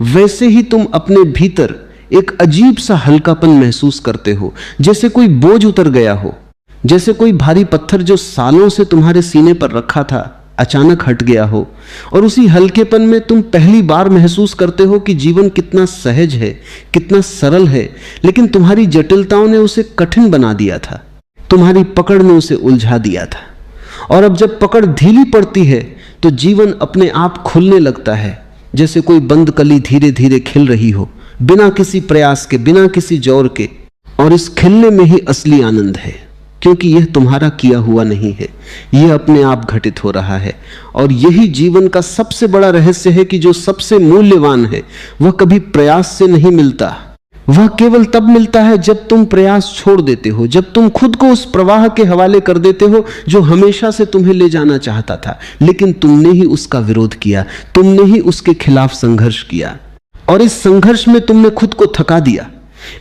Speaker 1: वैसे ही तुम अपने भीतर एक अजीब सा हल्कापन महसूस करते हो, जैसे कोई बोझ उतर गया हो, जैसे कोई भारी पत्थर जो सालों से तुम्हारे सीने पर रखा था अचानक हट गया हो। और उसी हल्केपन में तुम पहली बार महसूस करते हो कि जीवन कितना सहज है, कितना सरल है, लेकिन तुम्हारी जटिलताओं ने उसे कठिन बना दिया था, तुम्हारी पकड़ ने उसे उलझा दिया था। और अब जब पकड़ ढीली पड़ती है तो जीवन अपने आप खुलने लगता है, जैसे कोई बंद कली धीरे धीरे खिल रही हो, बिना किसी प्रयास के, बिना किसी जोर के। और इस खिलने में ही असली आनंद है, क्योंकि यह तुम्हारा किया हुआ नहीं है, यह अपने आप घटित हो रहा है। और यही जीवन का सबसे बड़ा रहस्य है कि जो सबसे मूल्यवान है वह कभी प्रयास से नहीं मिलता, वह केवल तब मिलता है जब तुम प्रयास छोड़ देते हो, जब तुम खुद को उस प्रवाह के हवाले कर देते हो जो हमेशा से तुम्हें ले जाना चाहता था, लेकिन तुमने ही उसका विरोध किया, तुमने ही उसके खिलाफ संघर्ष किया, और इस संघर्ष में तुमने खुद को थका दिया।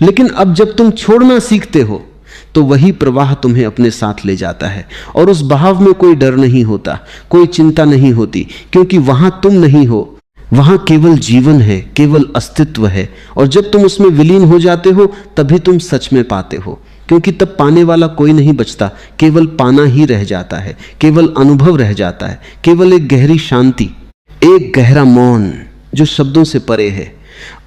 Speaker 1: लेकिन अब जब तुम छोड़ना सीखते हो तो वही प्रवाह तुम्हें अपने साथ ले जाता है, और उस बहाव में कोई डर नहीं होता, कोई चिंता नहीं होती, क्योंकि वहां तुम नहीं हो, वहां केवल जीवन है, केवल अस्तित्व है। और जब तुम उसमें विलीन हो जाते हो तभी तुम सच में पाते हो, क्योंकि तब पाने वाला कोई नहीं बचता, केवल पाना ही रह जाता है, केवल अनुभव रह जाता है, केवल एक गहरी शांति, एक गहरा मौन जो शब्दों से परे है।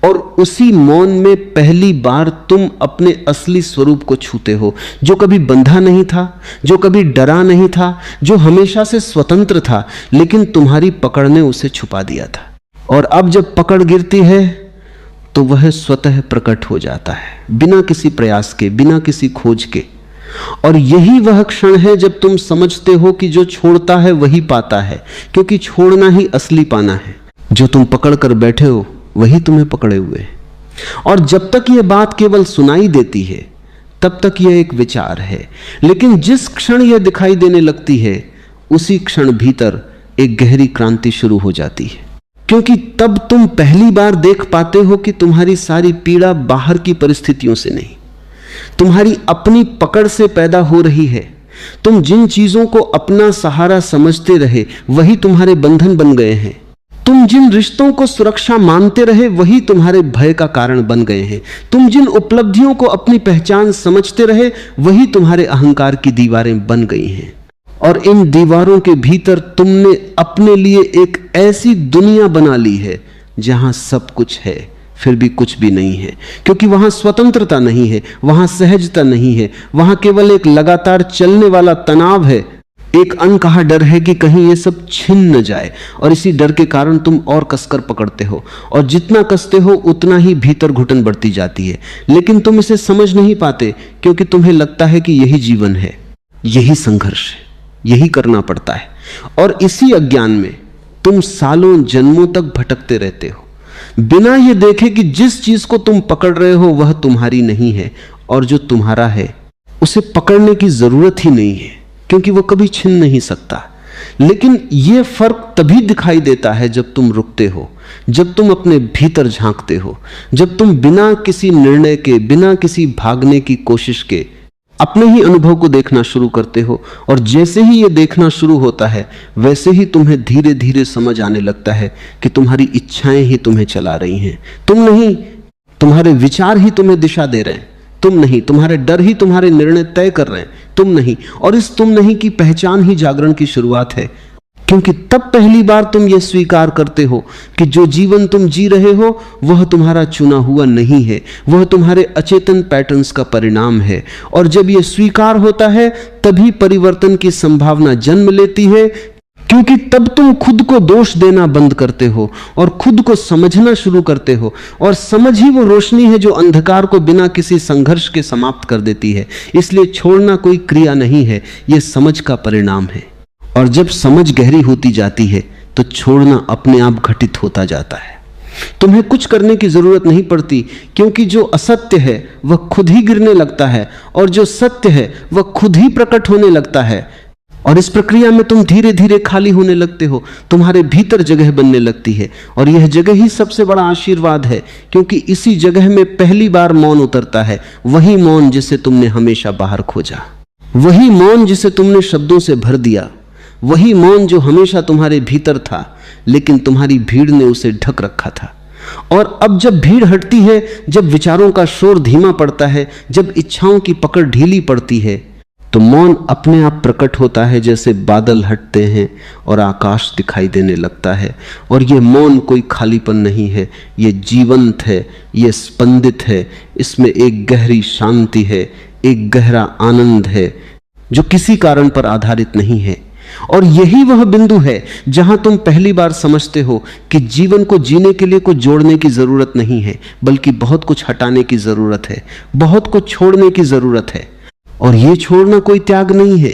Speaker 1: और उसी मौन में पहली बार तुम अपने असली स्वरूप को छूते हो, जो कभी बंधा नहीं था, जो कभी डरा नहीं था, जो हमेशा से स्वतंत्र था, लेकिन तुम्हारी पकड़ ने उसे छुपा दिया था। और अब जब पकड़ गिरती है तो वह स्वतः प्रकट हो जाता है, बिना किसी प्रयास के, बिना किसी खोज के। और यही वह क्षण है जब तुम समझते हो कि जो छोड़ता है वही पाता है, क्योंकि छोड़ना ही असली पाना है। जो तुम पकड़ कर बैठे हो वही तुम्हें पकड़े हुए है। और जब तक यह बात केवल सुनाई देती है तब तक यह एक विचार है, लेकिन जिस क्षण यह दिखाई देने लगती है उसी क्षण भीतर एक गहरी क्रांति शुरू हो जाती है, क्योंकि तब तुम पहली बार देख पाते हो कि तुम्हारी सारी पीड़ा बाहर की परिस्थितियों से नहीं, तुम्हारी अपनी पकड़ से पैदा हो रही है। तुम जिन चीजों को अपना सहारा समझते रहे वही तुम्हारे बंधन बन गए हैं। तुम जिन रिश्तों को सुरक्षा मानते रहे वही तुम्हारे भय का कारण बन गए हैं। तुम जिन उपलब्धियों को अपनी पहचान समझते रहे वही तुम्हारे अहंकार की दीवारें बन गई हैं। और इन दीवारों के भीतर तुमने अपने लिए एक ऐसी दुनिया बना ली है जहां सब कुछ है फिर भी कुछ भी नहीं है, क्योंकि वहां स्वतंत्रता नहीं है, वहां सहजता नहीं है, वहां केवल एक लगातार चलने वाला तनाव है, एक अनकहा डर है कि कहीं ये सब छिन न जाए। और इसी डर के कारण तुम और कसकर पकड़ते हो, और जितना कसते हो उतना ही भीतर घुटन बढ़ती जाती है। लेकिन तुम इसे समझ नहीं पाते, क्योंकि तुम्हें लगता है कि यही जीवन है, यही संघर्ष है, यही करना पड़ता है। और इसी अज्ञान में तुम सालों जन्मों तक भटकते रहते हो, बिना ये देखे कि जिस चीज को तुम पकड़ रहे हो वह तुम्हारी नहीं है, और जो तुम्हारा है उसे पकड़ने की जरूरत ही नहीं है, क्योंकि वो कभी छिन नहीं सकता। लेकिन यह फर्क तभी दिखाई देता है जब तुम रुकते हो, जब तुम अपने भीतर झांकते हो, जब तुम बिना किसी निर्णय के, बिना किसी भागने की कोशिश के अपने ही अनुभव को देखना शुरू करते हो। और जैसे ही ये देखना शुरू होता है वैसे ही तुम्हें धीरे धीरे समझ आने लगता है कि तुम्हारी इच्छाएं ही तुम्हें चला रही हैं, तुम नहीं। तुम्हारे विचार ही तुम्हें दिशा दे रहे हैं, तुम नहीं। तुम्हारे डर ही तुम्हारे निर्णय तय कर रहे हैं, तुम नहीं। और इस तुम नहीं की पहचान ही जागरण की शुरुआत है, क्योंकि तब पहली बार तुम यह स्वीकार करते हो कि जो जीवन तुम जी रहे हो वह तुम्हारा चुना हुआ नहीं है, वह तुम्हारे अचेतन पैटर्न्स का परिणाम है। और जब यह स्वीकार होता है तभी परिवर्तन की संभावना जन्म लेती है, क्योंकि तब तुम खुद को दोष देना बंद करते हो और खुद को समझना शुरू करते हो। और समझ ही वो रोशनी है जो अंधकार को बिना किसी संघर्ष के समाप्त कर देती है। इसलिए छोड़ना कोई क्रिया नहीं है, यह समझ का परिणाम है। और जब समझ गहरी होती जाती है तो छोड़ना अपने आप घटित होता जाता है। तुम्हें कुछ करने की जरूरत नहीं पड़ती, क्योंकि जो असत्य है वह खुद ही गिरने लगता है और जो सत्य है वह खुद ही प्रकट होने लगता है। और इस प्रक्रिया में तुम धीरे धीरे खाली होने लगते हो, तुम्हारे भीतर जगह बनने लगती है। और यह जगह ही सबसे बड़ा आशीर्वाद है, क्योंकि इसी जगह में पहली बार मौन उतरता है, वही मौन जिसे तुमने हमेशा बाहर खोजा, वही मौन जिसे तुमने शब्दों से भर दिया, वही मौन जो हमेशा तुम्हारे भीतर था लेकिन तुम्हारी भीड़ ने उसे ढक रखा था। और अब जब भीड़ हटती है, जब विचारों का शोर धीमा पड़ता है, जब इच्छाओं की पकड़ ढीली पड़ती है, तो मौन अपने आप प्रकट होता है, जैसे बादल हटते हैं और आकाश दिखाई देने लगता है। और ये मौन कोई खालीपन नहीं है, ये जीवंत है, ये स्पंदित है, इसमें एक गहरी शांति है, एक गहरा आनंद है जो किसी कारण पर आधारित नहीं है। और यही वह बिंदु है जहां तुम पहली बार समझते हो कि जीवन को जीने के लिए कुछ जोड़ने की जरूरत नहीं है, बल्कि बहुत कुछ हटाने की जरूरत है, बहुत कुछ छोड़ने की जरूरत है। और यह छोड़ना कोई त्याग नहीं है,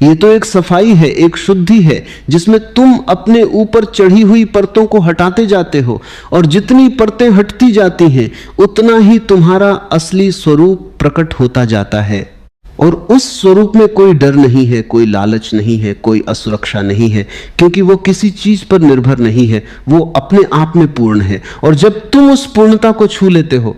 Speaker 1: यह तो एक सफाई है, एक शुद्धि है, जिसमें तुम अपने ऊपर चढ़ी हुई परतों को हटाते जाते हो। और जितनी परतें हटती जाती हैं उतना ही तुम्हारा असली स्वरूप प्रकट होता जाता है। और उस स्वरूप में कोई डर नहीं है, कोई लालच नहीं है, कोई असुरक्षा नहीं है, क्योंकि वो किसी चीज पर निर्भर नहीं है, वो अपने आप में पूर्ण है। और जब तुम उस पूर्णता को छू लेते हो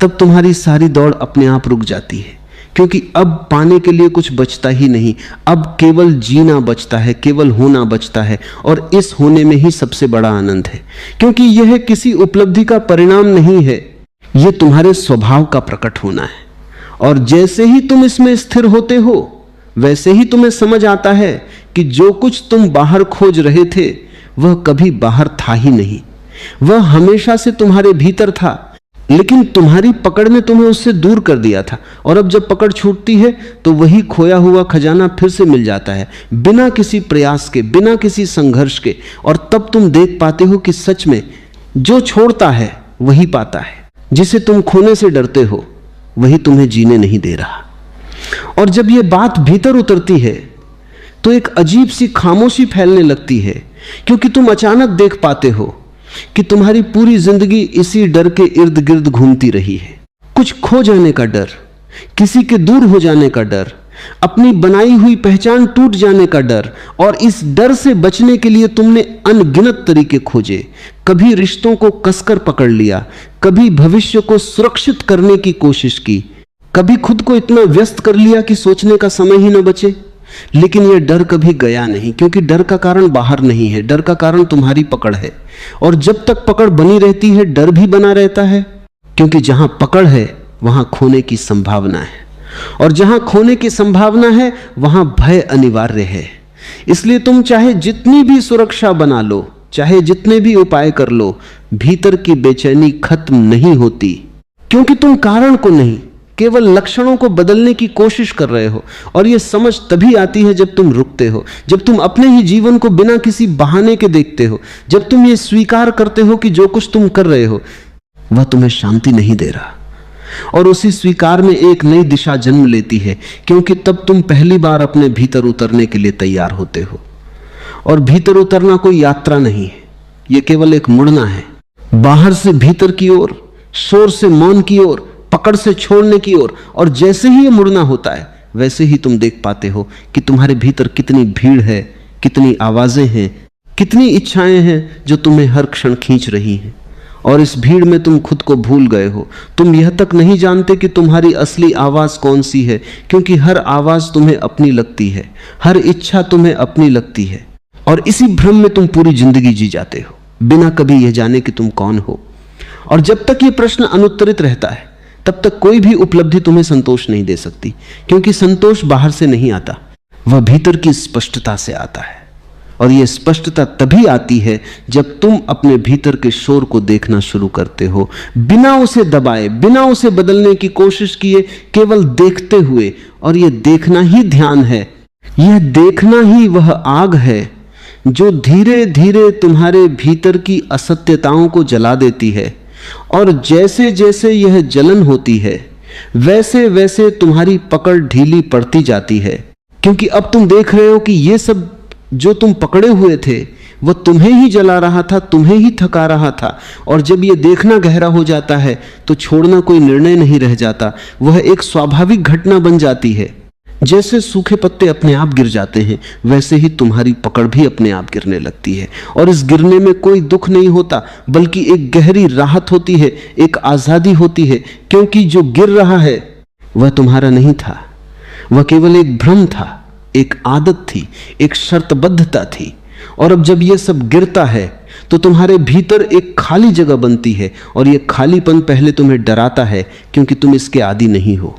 Speaker 1: तब तुम्हारी सारी दौड़ अपने आप रुक जाती है, क्योंकि अब पाने के लिए कुछ बचता ही नहीं, अब केवल जीना बचता है, केवल होना बचता है। और इस होने में ही सबसे बड़ा आनंद है, क्योंकि यह किसी उपलब्धि का परिणाम नहीं है, यह तुम्हारे स्वभाव का प्रकट होना है। और जैसे ही तुम इसमें स्थिर होते हो वैसे ही तुम्हें समझ आता है कि जो कुछ तुम बाहर खोज रहे थे वह कभी बाहर था ही नहीं, वह हमेशा से तुम्हारे भीतर था, लेकिन तुम्हारी पकड़ ने तुम्हें उससे दूर कर दिया था। और अब जब पकड़ छूटती है तो वही खोया हुआ खजाना फिर से मिल जाता है, बिना किसी प्रयास के, बिना किसी संघर्ष के। और तब तुम देख पाते हो कि सच में जो छोड़ता है वही पाता है, जिसे तुम खोने से डरते हो वही तुम्हें जीने नहीं दे रहा। और जब यह बात भीतर उतरती है तो एक अजीब सी खामोशी फैलने लगती है, क्योंकि तुम अचानक देख पाते हो कि तुम्हारी पूरी जिंदगी इसी डर के इर्द गिर्द घूमती रही है। कुछ खो जाने का डर, किसी के दूर हो जाने का डर, अपनी बनाई हुई पहचान टूट जाने का डर। और इस डर से बचने के लिए तुमने अनगिनत तरीके खोजे। कभी रिश्तों को कसकर पकड़ लिया, कभी भविष्य को सुरक्षित करने की कोशिश की, कभी खुद को इतना व्यस्त कर लिया कि सोचने का समय ही न बचे। लेकिन यह डर कभी गया नहीं, क्योंकि डर का कारण बाहर नहीं है, डर का कारण तुम्हारी पकड़ है। और जब तक पकड़ बनी रहती है डर भी बना रहता है, क्योंकि जहां पकड़ है वहां खोने की संभावना है, और जहां खोने की संभावना है वहां भय अनिवार्य है। इसलिए तुम चाहे जितनी भी सुरक्षा बना लो, चाहे जितने भी उपाय कर लो, भीतर की बेचैनी खत्म नहीं होती, क्योंकि तुम कारण को नहीं, केवल लक्षणों को बदलने की कोशिश कर रहे हो। और यह समझ तभी आती है जब तुम रुकते हो, जब तुम अपने ही जीवन को बिना किसी बहाने के देखते हो, जब तुम ये स्वीकार करते हो कि जो कुछ तुम कर रहे हो वह तुम्हें शांति नहीं दे रहा। और उसी स्वीकार में एक नई दिशा जन्म लेती है, क्योंकि तब तुम पहली बार अपने भीतर उतरने के लिए तैयार होते हो। और भीतर उतरना कोई यात्रा नहीं है, यह केवल एक मुड़ना है, बाहर से भीतर की ओर, शोर से मौन की ओर, पकड़ से छोड़ने की ओर। और जैसे ही ये मुड़ना होता है वैसे ही तुम देख पाते हो कि तुम्हारे भीतर कितनी भीड़ है, कितनी आवाजें हैं, कितनी इच्छाएं हैं जो तुम्हें हर क्षण खींच रही हैं। और इस भीड़ में तुम खुद को भूल गए हो। तुम यह तक नहीं जानते कि तुम्हारी असली आवाज कौन सी है, क्योंकि हर आवाज तुम्हें अपनी लगती है, हर इच्छा तुम्हें अपनी लगती है। और इसी भ्रम में तुम पूरी जिंदगी जी जाते हो, बिना कभी यह जाने कि तुम कौन हो। और जब तक यह प्रश्न अनुत्तरित रहता है तब तक कोई भी उपलब्धि तुम्हें संतोष नहीं दे सकती, क्योंकि संतोष बाहर से नहीं आता, वह भीतर की स्पष्टता से आता है। और यह स्पष्टता तभी आती है जब तुम अपने भीतर के शोर को देखना शुरू करते हो, बिना उसे दबाए, बिना उसे बदलने की कोशिश किए, केवल देखते हुए। और यह देखना ही ध्यान है, यह देखना ही वह आग है जो धीरे धीरे तुम्हारे भीतर की असत्यताओं को जला देती है। और जैसे जैसे यह जलन होती है वैसे वैसे तुम्हारी पकड़ ढीली पड़ती जाती है, क्योंकि अब तुम देख रहे हो कि यह सब जो तुम पकड़े हुए थे वह तुम्हें ही जला रहा था, तुम्हें ही थका रहा था। और जब यह देखना गहरा हो जाता है तो छोड़ना कोई निर्णय नहीं रह जाता, वह एक स्वाभाविक घटना बन जाती है। जैसे सूखे पत्ते अपने आप गिर जाते हैं वैसे ही तुम्हारी पकड़ भी अपने आप गिरने लगती है। और इस गिरने में कोई दुख नहीं होता, बल्कि एक गहरी राहत होती है, एक आजादी होती है, क्योंकि जो गिर रहा है वह तुम्हारा नहीं था, वह केवल एक भ्रम था, एक आदत थी, एक शर्तबद्धता थी। और अब जब यह सब गिरता है तो तुम्हारे भीतर एक खाली जगह बनती है, और यह खालीपन पहले तुम्हें डराता है, क्योंकि तुम इसके आदी नहीं हो।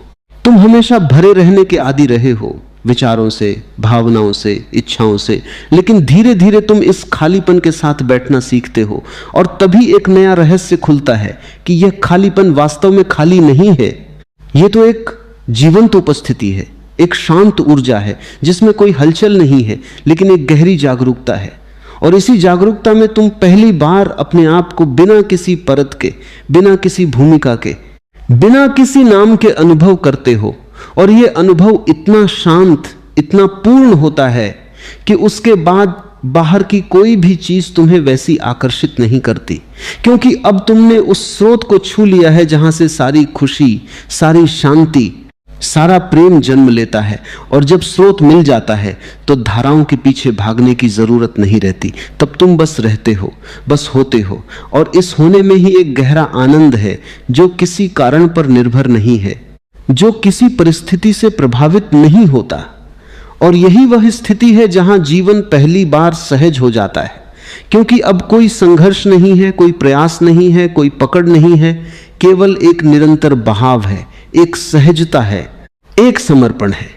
Speaker 1: तुम हमेशा भरे रहने के आदी रहे हो, विचारों से, भावनाओं से, इच्छाओं से। लेकिन धीरे धीरे तुम इस खालीपन के साथ बैठना सीखते हो, और तभी एक नया रहस्य खुलता है कि यह खालीपन वास्तव में खाली नहीं है, यह तो एक जीवंत उपस्थिति है, एक शांत ऊर्जा है जिसमें कोई हलचल नहीं है, लेकिन एक गहरी जागरूकता है। और इसी जागरूकता में तुम पहली बार अपने आप को बिना किसी परत के, बिना किसी भूमिका के, बिना किसी नाम के अनुभव करते हो। और यह अनुभव इतना शांत, इतना पूर्ण होता है कि उसके बाद बाहर की कोई भी चीज तुम्हें वैसी आकर्षित नहीं करती, क्योंकि अब तुमने उस स्रोत को छू लिया है जहां से सारी खुशी, सारी शांति, सारा प्रेम जन्म लेता है। और जब स्रोत मिल जाता है तो धाराओं के पीछे भागने की जरूरत नहीं रहती, तब तुम बस रहते हो, बस होते हो। और इस होने में ही एक गहरा आनंद है जो किसी कारण पर निर्भर नहीं है, जो किसी परिस्थिति से प्रभावित नहीं होता। और यही वह स्थिति है जहां जीवन पहली बार सहज हो जाता है, क्योंकि अब कोई संघर्ष नहीं है, कोई प्रयास नहीं है, कोई पकड़ नहीं है, केवल एक निरंतर बहाव है, एक सहजता है, एक समर्पण है।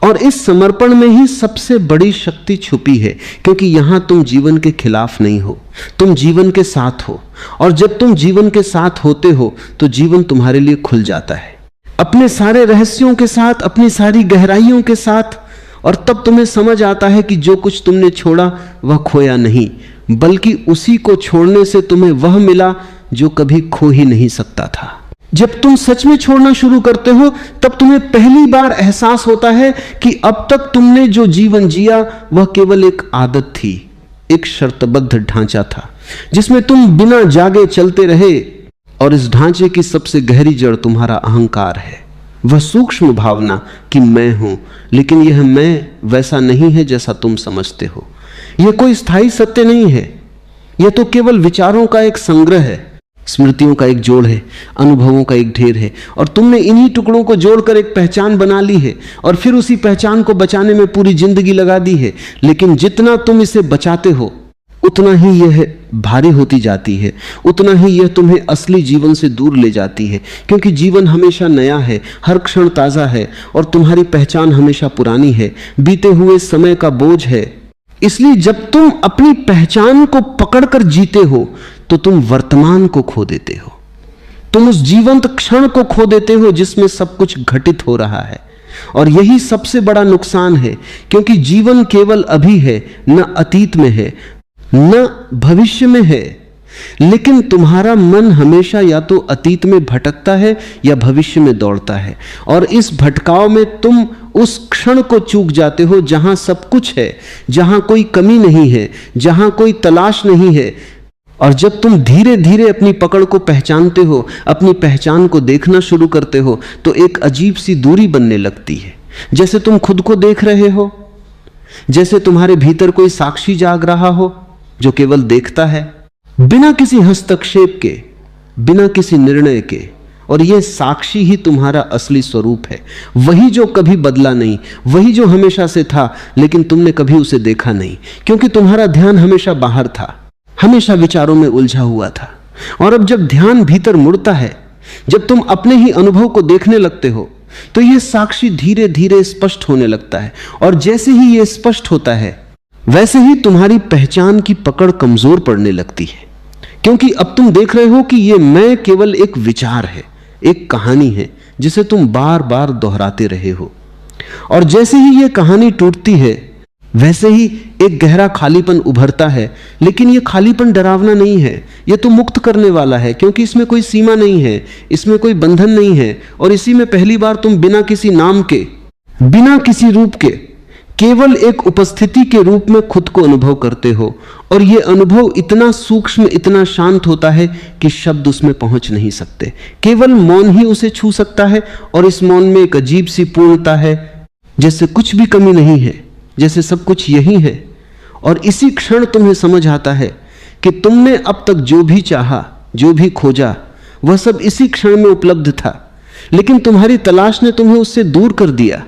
Speaker 1: और इस समर्पण में ही सबसे बड़ी शक्ति छुपी है, क्योंकि यहां तुम जीवन के खिलाफ नहीं हो, तुम जीवन के साथ हो। और जब तुम जीवन के साथ होते हो तो जीवन तुम्हारे लिए खुल जाता है, अपने सारे रहस्यों के साथ, अपनी सारी गहराइयों के साथ। और तब तुम्हें समझ आता है कि जो कुछ तुमने छोड़ा वह खोया नहीं, बल्कि उसी को छोड़ने से तुम्हें वह मिला जो कभी खो ही नहीं सकता था। जब तुम सच में छोड़ना शुरू करते हो तब तुम्हें पहली बार एहसास होता है कि अब तक तुमने जो जीवन जिया वह केवल एक आदत थी, एक शर्तबद्ध ढांचा था जिसमें तुम बिना जागे चलते रहे। और इस ढांचे की सबसे गहरी जड़ तुम्हारा अहंकार है, वह सूक्ष्म भावना कि मैं हूं, लेकिन यह मैं वैसा नहीं है जैसा तुम समझते हो। यह कोई स्थायी सत्य नहीं है, यह तो केवल विचारों का एक संग्रह है, स्मृतियों का एक जोड़ है, अनुभवों का एक ढेर है। और तुमने इन्हीं टुकड़ों को जोड़कर एक पहचान बना ली है और फिर उसी पहचान को बचाने में पूरी जिंदगी लगा दी है। लेकिन जितना तुम इसे बचाते हो उतना ही यह भारी होती जाती है, उतना ही यह तुम्हें असली जीवन से दूर ले जाती है, क्योंकि जीवन हमेशा नया है, हर क्षण ताजा है और तुम्हारी पहचान हमेशा पुरानी है, बीते हुए समय का बोझ है। इसलिए जब तुम अपनी पहचान को पकड़कर जीते हो तो तुम वर्तमान को खो देते हो, तुम उस जीवंत क्षण को खो देते हो जिसमें सब कुछ घटित हो रहा है। और यही सबसे बड़ा नुकसान है, क्योंकि जीवन केवल अभी है, न अतीत में है, न भविष्य में है। लेकिन तुम्हारा मन हमेशा या तो अतीत में भटकता है या भविष्य में दौड़ता है। और इस भटकाव में तुम उस क्षण को चूक जाते हो जहां सब कुछ है, जहां कोई कमी नहीं है, जहां कोई तलाश नहीं है। और जब तुम धीरे धीरे अपनी पकड़ को पहचानते हो, अपनी पहचान को देखना शुरू करते हो, तो एक अजीब सी दूरी बनने लगती है, जैसे तुम खुद को देख रहे हो, जैसे तुम्हारे भीतर कोई साक्षी जाग रहा हो जो केवल देखता है, बिना किसी हस्तक्षेप के, बिना किसी निर्णय के। और यह साक्षी ही तुम्हारा असली स्वरूप है, वही जो कभी बदला नहीं, वही जो हमेशा से था, लेकिन तुमने कभी उसे देखा नहीं, क्योंकि तुम्हारा ध्यान हमेशा बाहर था, हमेशा विचारों में उलझा हुआ था। और अब जब ध्यान भीतर मुड़ता है, जब तुम अपने ही अनुभव को देखने लगते हो, तो यह साक्षी धीरे धीरे स्पष्ट होने लगता है। और जैसे ही यह स्पष्ट होता है, वैसे ही तुम्हारी पहचान की पकड़ कमजोर पड़ने लगती है, क्योंकि अब तुम देख रहे हो कि यह मैं केवल एक विचार है, एक कहानी है जिसे तुम बार बार दोहराते रहे हो। और जैसे ही यह कहानी टूटती है, वैसे ही एक गहरा खालीपन उभरता है। लेकिन यह खालीपन डरावना नहीं है, यह तो मुक्त करने वाला है, क्योंकि इसमें कोई सीमा नहीं है, इसमें कोई बंधन नहीं है। और इसी में पहली बार तुम बिना किसी नाम के, बिना किसी रूप के, केवल एक उपस्थिति के रूप में खुद को अनुभव करते हो। और यह अनुभव इतना सूक्ष्म, इतना शांत होता है कि शब्द उसमें पहुंच नहीं सकते, केवल मौन ही उसे छू सकता है। और इस मौन में एक अजीब सी पूर्णता है, जैसे कुछ भी कमी नहीं है, जैसे सब कुछ यही है। और इसी क्षण तुम्हें समझ आता है कि तुमने अब तक जो भी चाहा, जो भी खोजा, वह सब इसी क्षण में उपलब्ध था। लेकिन तुम्हारी तलाश ने तुम्हें उससे दूर कर दिया,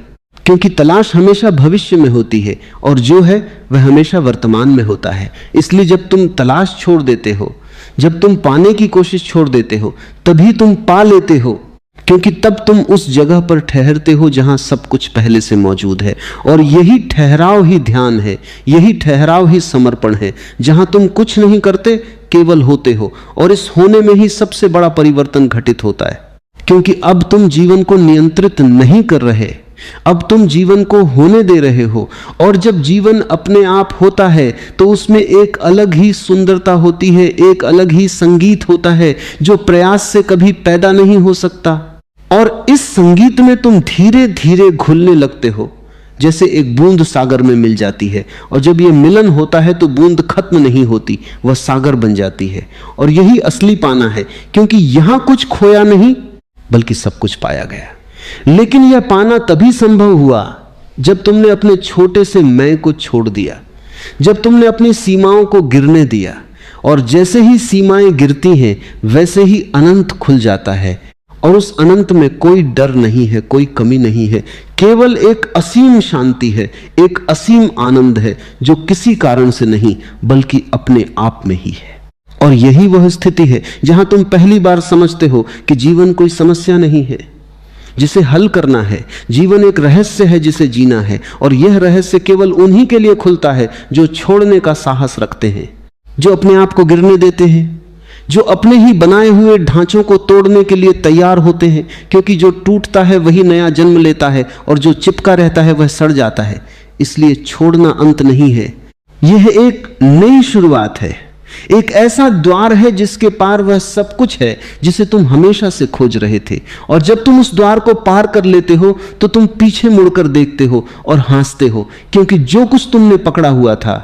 Speaker 1: क्योंकि तलाश हमेशा भविष्य में होती है और जो है वह हमेशा वर्तमान में होता है। इसलिए जब तुम तलाश छोड़ देते हो, जब तुम पाने की कोशिश छोड़ देते हो, तभी तुम पा लेते हो, क्योंकि तब तुम उस जगह पर ठहरते हो जहां सब कुछ पहले से मौजूद है। और यही ठहराव ही ध्यान है, यही ठहराव ही समर्पण है, जहां तुम कुछ नहीं करते, केवल होते हो। और इस होने में ही सबसे बड़ा परिवर्तन घटित होता है, क्योंकि अब तुम जीवन को नियंत्रित नहीं कर रहे, अब तुम जीवन को होने दे रहे हो। और जब जीवन अपने आप होता है तो उसमें एक अलग ही सुंदरता होती है, एक अलग ही संगीत होता है जो प्रयास से कभी पैदा नहीं हो सकता। और इस संगीत में तुम धीरे धीरे घुलने लगते हो, जैसे एक बूंद सागर में मिल जाती है। और जब यह मिलन होता है तो बूंद खत्म नहीं होती, वह सागर बन जाती है। और यही असली पाना है, क्योंकि यहां कुछ खोया नहीं बल्कि सब कुछ पाया गया। लेकिन यह पाना तभी संभव हुआ जब तुमने अपने छोटे से मैं को छोड़ दिया, जब तुमने अपनी सीमाओं को गिरने दिया। और जैसे ही सीमाएं गिरती हैं, वैसे ही अनंत खुल जाता है। और उस अनंत में कोई डर नहीं है, कोई कमी नहीं है, केवल एक असीम शांति है, एक असीम आनंद है, जो किसी कारण से नहीं बल्कि अपने आप में ही है। और यही वह स्थिति है जहां तुम पहली बार समझते हो कि जीवन कोई समस्या नहीं है, जिसे हल करना है। जीवन एक रहस्य है जिसे जीना है, और यह रहस्य केवल उन्हीं के लिए खुलता है जो छोड़ने का साहस रखते हैं, जो अपने आप को गिरने देते हैं, जो अपने ही बनाए हुए ढांचों को तोड़ने के लिए तैयार होते हैं, क्योंकि जो टूटता है वही नया जन्म लेता है और जो चिपका रहता है वह सड़ जाता है। इसलिए छोड़ना अंत नहीं है, यह एक नई शुरुआत है, एक ऐसा द्वार है जिसके पार वह सब कुछ है जिसे तुम हमेशा से खोज रहे थे। और जब तुम उस द्वार को पार कर लेते हो तो तुम पीछे मुड़कर देखते हो और हंसते हो, क्योंकि जो कुछ तुमने पकड़ा हुआ था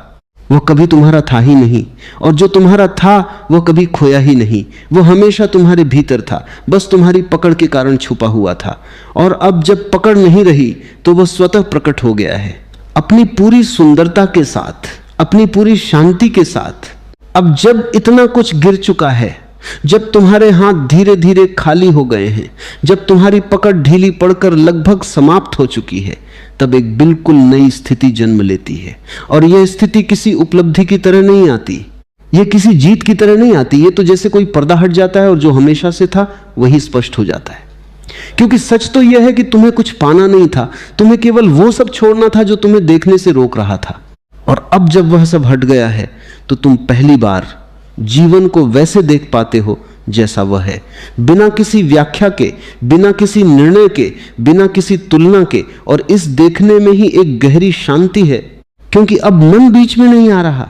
Speaker 1: वो कभी तुम्हारा था ही नहीं, और जो तुम्हारा था वो कभी खोया ही नहीं। वो हमेशा तुम्हारे भीतर था, बस तुम्हारी पकड़ के कारण छुपा हुआ था। और अब जब पकड़ नहीं रही तो वो स्वतः प्रकट हो गया है, अपनी पूरी सुंदरता के साथ, अपनी पूरी शांति के साथ। अब जब इतना कुछ गिर चुका है, जब तुम्हारे हाथ धीरे धीरे खाली हो गए हैं, जब तुम्हारी पकड़ ढीली पड़कर लगभग समाप्त हो चुकी है, तब एक बिल्कुल नई स्थिति जन्म लेती है। और यह स्थिति किसी उपलब्धि की तरह नहीं आती, यह किसी जीत की तरह नहीं आती। ये तो जैसे कोई पर्दा हट जाता है और जो हमेशा से था वही स्पष्ट हो जाता है। क्योंकि सच तो यह है कि तुम्हें कुछ पाना नहीं था, तुम्हें केवल वो सब छोड़ना था जो तुम्हें देखने से रोक रहा था। और अब जब वह सब हट गया है तो तुम पहली बार जीवन को वैसे देख पाते हो जैसा वह है, बिना किसी व्याख्या के, बिना किसी निर्णय के, बिना किसी तुलना के। और इस देखने में ही एक गहरी शांति है, क्योंकि अब मन बीच में नहीं आ रहा,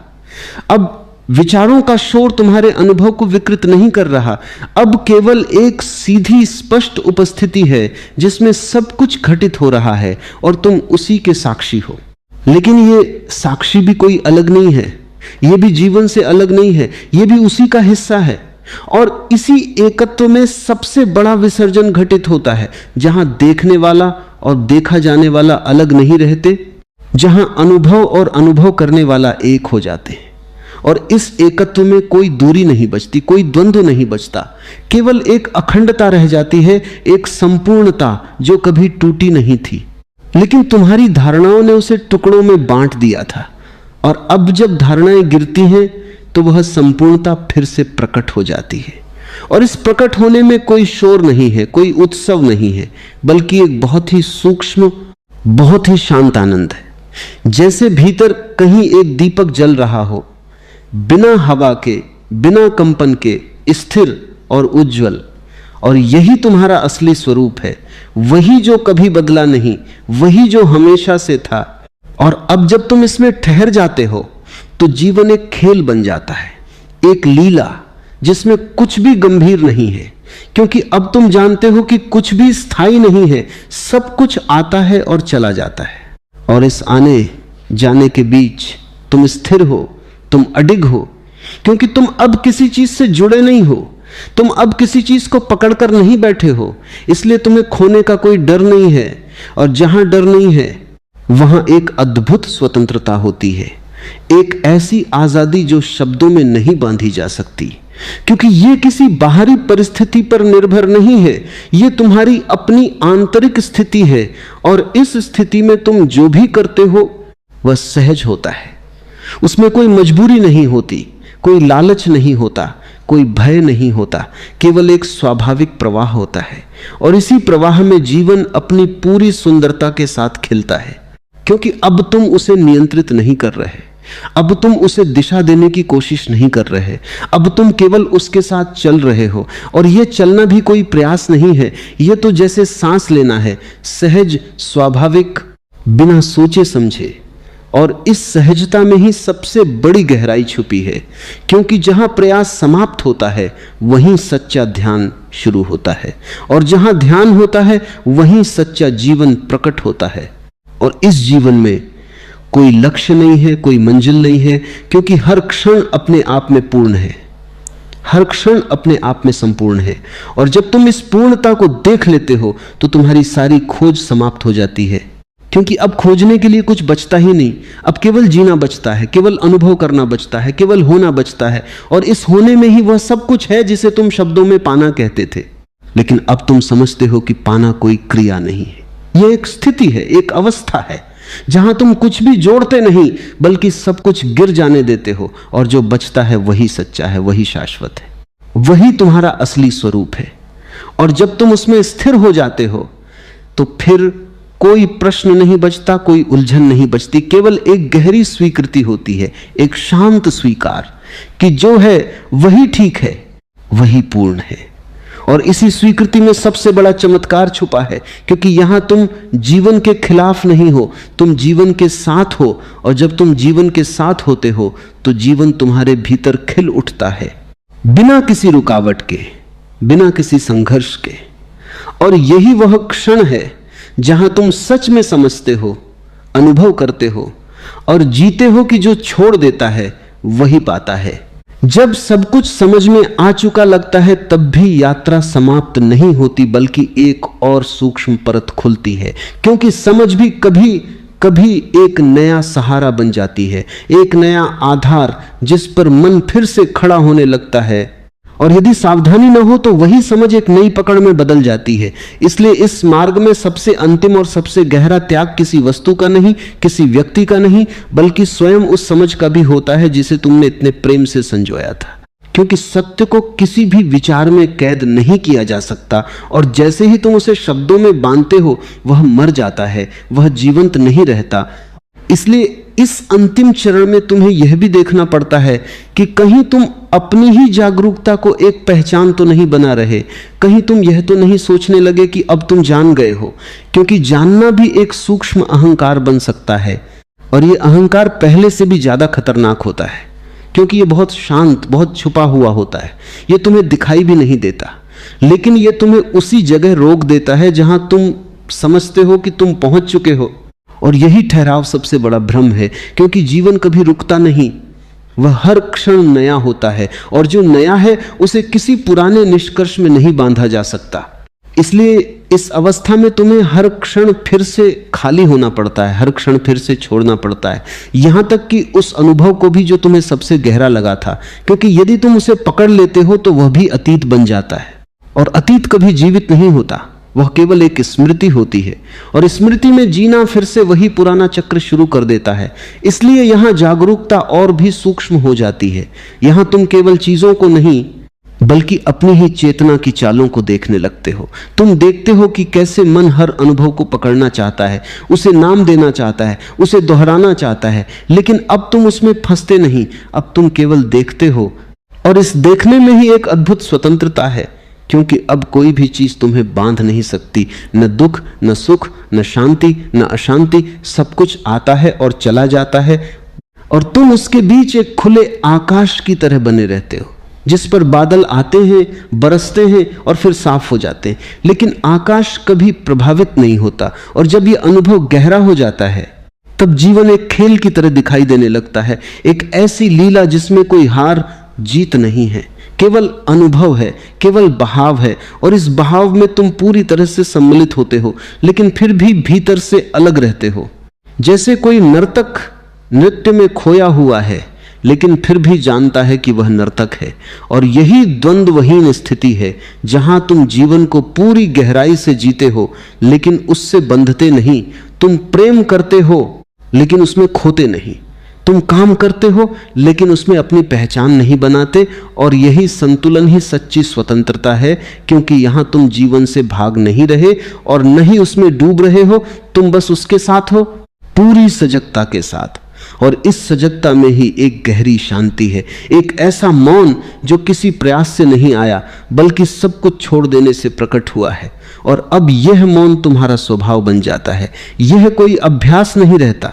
Speaker 1: अब विचारों का शोर तुम्हारे अनुभव को विकृत नहीं कर रहा। अब केवल एक सीधी स्पष्ट उपस्थिति है जिसमें सब कुछ घटित हो रहा है और तुम उसी के साक्षी हो। लेकिन ये साक्षी भी कोई अलग नहीं है, ये भी जीवन से अलग नहीं है, ये भी उसी का हिस्सा है। और इसी एकत्व में सबसे बड़ा विसर्जन घटित होता है, जहां देखने वाला और देखा जाने वाला अलग नहीं रहते, जहां अनुभव और अनुभव करने वाला एक हो जाते हैं। और इस एकत्व में कोई दूरी नहीं बचती, कोई द्वंद्व नहीं बचता, केवल एक अखंडता रह जाती है, एक संपूर्णता जो कभी टूटी नहीं थी। लेकिन तुम्हारी धारणाओं ने उसे टुकड़ों में बांट दिया था, और अब जब धारणाएं गिरती हैं तो वह संपूर्णता फिर से प्रकट हो जाती है। और इस प्रकट होने में कोई शोर नहीं है, कोई उत्सव नहीं है, बल्कि एक बहुत ही सूक्ष्म, बहुत ही शांत आनंद है। जैसे भीतर कहीं एक दीपक जल रहा हो, बिना हवा के, बिना कंपन के, स्थिर और उज्जवल। और यही तुम्हारा असली स्वरूप है, वही जो कभी बदला नहीं, वही जो हमेशा से था। और अब जब तुम इसमें ठहर जाते हो तो जीवन एक खेल बन जाता है, एक लीला जिसमें कुछ भी गंभीर नहीं है, क्योंकि अब तुम जानते हो कि कुछ भी स्थायी नहीं है, सब कुछ आता है और चला जाता है। और इस आने जाने के बीच तुम स्थिर हो, तुम अडिग हो, क्योंकि तुम अब किसी चीज से जुड़े नहीं हो, तुम अब किसी चीज को पकड़कर नहीं बैठे हो, इसलिए तुम्हें खोने का कोई डर नहीं है। और जहां डर नहीं है वहां एक अद्भुत स्वतंत्रता होती है, एक ऐसी आजादी जो शब्दों में नहीं बांधी जा सकती, क्योंकि यह किसी बाहरी परिस्थिति पर निर्भर नहीं है, यह तुम्हारी अपनी आंतरिक स्थिति है। और इस स्थिति में तुम जो भी करते हो वह सहज होता है, उसमें कोई मजबूरी नहीं होती, कोई लालच नहीं होता, कोई भय नहीं होता, केवल एक स्वाभाविक प्रवाह होता है। और इसी प्रवाह में जीवन अपनी पूरी सुंदरता के साथ खिलता है, क्योंकि अब तुम उसे नियंत्रित नहीं कर रहे, अब तुम उसे दिशा देने की कोशिश नहीं कर रहे, अब तुम केवल उसके साथ चल रहे हो। और यह चलना भी कोई प्रयास नहीं है, यह तो जैसे सांस लेना है, सहज, स्वाभाविक, बिना सोचे समझे। और इस सहजता में ही सबसे बड़ी गहराई छुपी है, क्योंकि जहां प्रयास समाप्त होता है वहीं सच्चा ध्यान शुरू होता है, और जहां ध्यान होता है वहीं सच्चा जीवन प्रकट होता है। और इस जीवन में कोई लक्ष्य नहीं है, कोई मंजिल नहीं है, क्योंकि हर क्षण अपने आप में पूर्ण है, हर क्षण अपने आप में संपूर्ण है। और जब तुम इस पूर्णता को देख लेते हो तो तुम्हारी सारी खोज समाप्त हो जाती है, क्योंकि अब खोजने के लिए कुछ बचता ही नहीं, अब केवल जीना बचता है, केवल अनुभव करना बचता है, केवल होना बचता है। और इस होने में ही वह सब कुछ है जिसे तुम शब्दों में पाना कहते थे। लेकिन अब तुम समझते हो कि पाना कोई क्रिया नहीं है, यह एक स्थिति है, एक अवस्था है, जहां तुम कुछ भी जोड़ते नहीं बल्कि सब कुछ गिर जाने देते हो, और जो बचता है वही सच्चा है, वही शाश्वत है, वही तुम्हारा असली स्वरूप है। और जब तुम उसमें स्थिर हो जाते हो तो फिर कोई प्रश्न नहीं बचता, कोई उलझन नहीं बचती, केवल एक गहरी स्वीकृति होती है, एक शांत स्वीकार कि जो है वही ठीक है, वही पूर्ण है। और इसी स्वीकृति में सबसे बड़ा चमत्कार छुपा है, क्योंकि यहां तुम जीवन के खिलाफ नहीं हो, तुम जीवन के साथ हो। और जब तुम जीवन के साथ होते हो तो जीवन तुम्हारे भीतर खिल उठता है, बिना किसी रुकावट के, बिना किसी संघर्ष के। और यही वह क्षण है जहां तुम सच में समझते हो, अनुभव करते हो और जीते हो कि जो छोड़ देता है वही पाता है। जब सब कुछ समझ में आ चुका लगता है तब भी यात्रा समाप्त नहीं होती, बल्कि एक और सूक्ष्म परत खुलती है, क्योंकि समझ भी कभी कभी एक नया सहारा बन जाती है, एक नया आधार जिस पर मन फिर से खड़ा होने लगता है। और यदि सावधानी न हो तो वही समझ एक नई पकड़ में बदल जाती है। इसलिए इस मार्ग में सबसे अंतिम और सबसे गहरा त्याग किसी वस्तु का नहीं, किसी व्यक्ति का नहीं, बल्कि स्वयं उस समझ का भी होता है जिसे तुमने इतने प्रेम से संजोया था। क्योंकि सत्य को किसी भी विचार में कैद नहीं किया जा सकता, और जैसे ही तुम उसे शब्दों में बांधते हो वह मर जाता है, वह जीवंत नहीं रहता। इसलिए इस अंतिम चरण में तुम्हें यह भी देखना पड़ता है कि कहीं तुम अपनी ही जागरूकता को एक पहचान तो नहीं बना रहे, कहीं तुम यह तो नहीं सोचने लगे कि अब तुम जान गए हो, क्योंकि जानना भी एक सूक्ष्म अहंकार बन सकता है। और यह अहंकार पहले से भी ज्यादा खतरनाक होता है, क्योंकि यह बहुत शांत, बहुत छुपा हुआ होता है। यह तुम्हें दिखाई भी नहीं देता, लेकिन यह तुम्हें उसी जगह रोक देता है जहां तुम समझते हो कि तुम पहुंच चुके हो। और यही ठहराव सबसे बड़ा भ्रम है, क्योंकि जीवन कभी रुकता नहीं, वह हर क्षण नया होता है, और जो नया है उसे किसी पुराने निष्कर्ष में नहीं बांधा जा सकता। इसलिए इस अवस्था में तुम्हें हर क्षण फिर से खाली होना पड़ता है, हर क्षण फिर से छोड़ना पड़ता है, यहां तक कि उस अनुभव को भी जो तुम्हें सबसे गहरा लगा था। क्योंकि यदि तुम उसे पकड़ लेते हो तो वह भी अतीत बन जाता है, और अतीत कभी जीवित नहीं होता, वह केवल एक स्मृति होती है, और स्मृति में जीना फिर से वही पुराना चक्र शुरू कर देता है। इसलिए यहां जागरूकता और भी सूक्ष्म हो जाती है। यहां तुम केवल चीजों को नहीं बल्कि अपनी ही चेतना की चालों को देखने लगते हो। तुम देखते हो कि कैसे मन हर अनुभव को पकड़ना चाहता है, उसे नाम देना चाहता है, उसे दोहराना चाहता है, लेकिन अब तुम उसमें फंसते नहीं, अब तुम केवल देखते हो। और इस देखने में ही एक अद्भुत स्वतंत्रता है, क्योंकि अब कोई भी चीज तुम्हें बांध नहीं सकती, न दुख, न सुख, न शांति, न अशांति, सब कुछ आता है और चला जाता है, और तुम उसके बीच एक खुले आकाश की तरह बने रहते हो, जिस पर बादल आते हैं, बरसते हैं और फिर साफ हो जाते हैं, लेकिन आकाश कभी प्रभावित नहीं होता। और जब यह अनुभव गहरा हो जाता है तब जीवन एक खेल की तरह दिखाई देने लगता है, एक ऐसी लीला जिसमें कोई हार जीत नहीं है, केवल अनुभव है, केवल बहाव है। और इस बहाव में तुम पूरी तरह से सम्मिलित होते हो, लेकिन फिर भी भीतर से अलग रहते हो। जैसे कोई नर्तक नृत्य में खोया हुआ है लेकिन फिर भी जानता है कि वह नर्तक है। और यही द्वंद्वहीन स्थिति है जहां तुम जीवन को पूरी गहराई से जीते हो, लेकिन उससे बंधते नहीं। तुम प्रेम करते हो लेकिन उसमें खोते नहीं, तुम काम करते हो लेकिन उसमें अपनी पहचान नहीं बनाते। और यही संतुलन ही सच्ची स्वतंत्रता है, क्योंकि यहां तुम जीवन से भाग नहीं रहे और न ही उसमें डूब रहे हो, तुम बस उसके साथ हो, पूरी सजगता के साथ। और इस सजगता में ही एक गहरी शांति है, एक ऐसा मौन जो किसी प्रयास से नहीं आया बल्कि सब कुछ छोड़ देने से प्रकट हुआ है। और अब यह मौन तुम्हारा स्वभाव बन जाता है। यह कोई अभ्यास नहीं रहता,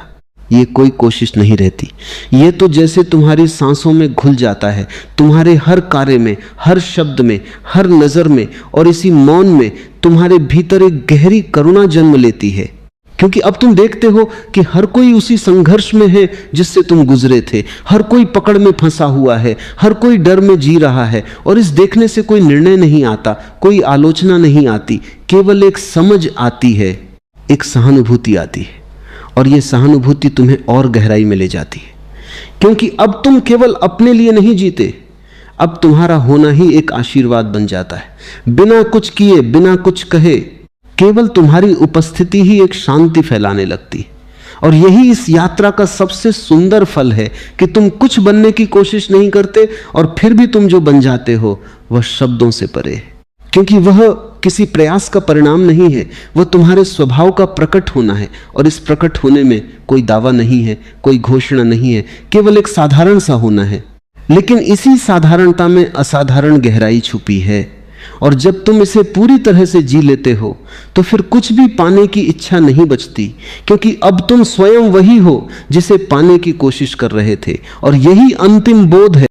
Speaker 1: ये कोई कोशिश नहीं रहती, ये तो जैसे तुम्हारी सांसों में घुल जाता है, तुम्हारे हर कार्य में, हर शब्द में, हर नजर में। और इसी मौन में तुम्हारे भीतर एक गहरी करुणा जन्म लेती है, क्योंकि अब तुम देखते हो कि हर कोई उसी संघर्ष में है जिससे तुम गुजरे थे, हर कोई पकड़ में फंसा हुआ है, हर कोई डर में जी रहा है। और इस देखने से कोई निर्णय नहीं आता, कोई आलोचना नहीं आती, केवल एक समझ आती है, एक सहानुभूति आती है। और यह सहानुभूति तुम्हें और गहराई में ले जाती है, क्योंकि अब तुम केवल अपने लिए नहीं जीते, अब तुम्हारा होना ही एक आशीर्वाद बन जाता है। बिना कुछ किए, बिना कुछ कहे, केवल तुम्हारी उपस्थिति ही एक शांति फैलाने लगती। और यही इस यात्रा का सबसे सुंदर फल है कि तुम कुछ बनने की कोशिश नहीं करते, और फिर भी तुम जो बन जाते हो वह शब्दों से परे है। क्योंकि वह किसी प्रयास का परिणाम नहीं है, वह तुम्हारे स्वभाव का प्रकट होना है। और इस प्रकट होने में कोई दावा नहीं है, कोई घोषणा नहीं है, केवल एक साधारण सा होना है। लेकिन इसी साधारणता में असाधारण गहराई छुपी है। और जब तुम इसे पूरी तरह से जी लेते हो तो फिर कुछ भी पाने की इच्छा नहीं बचती, क्योंकि अब तुम स्वयं वही हो जिसे पाने की कोशिश कर रहे थे। और यही अंतिम बोध है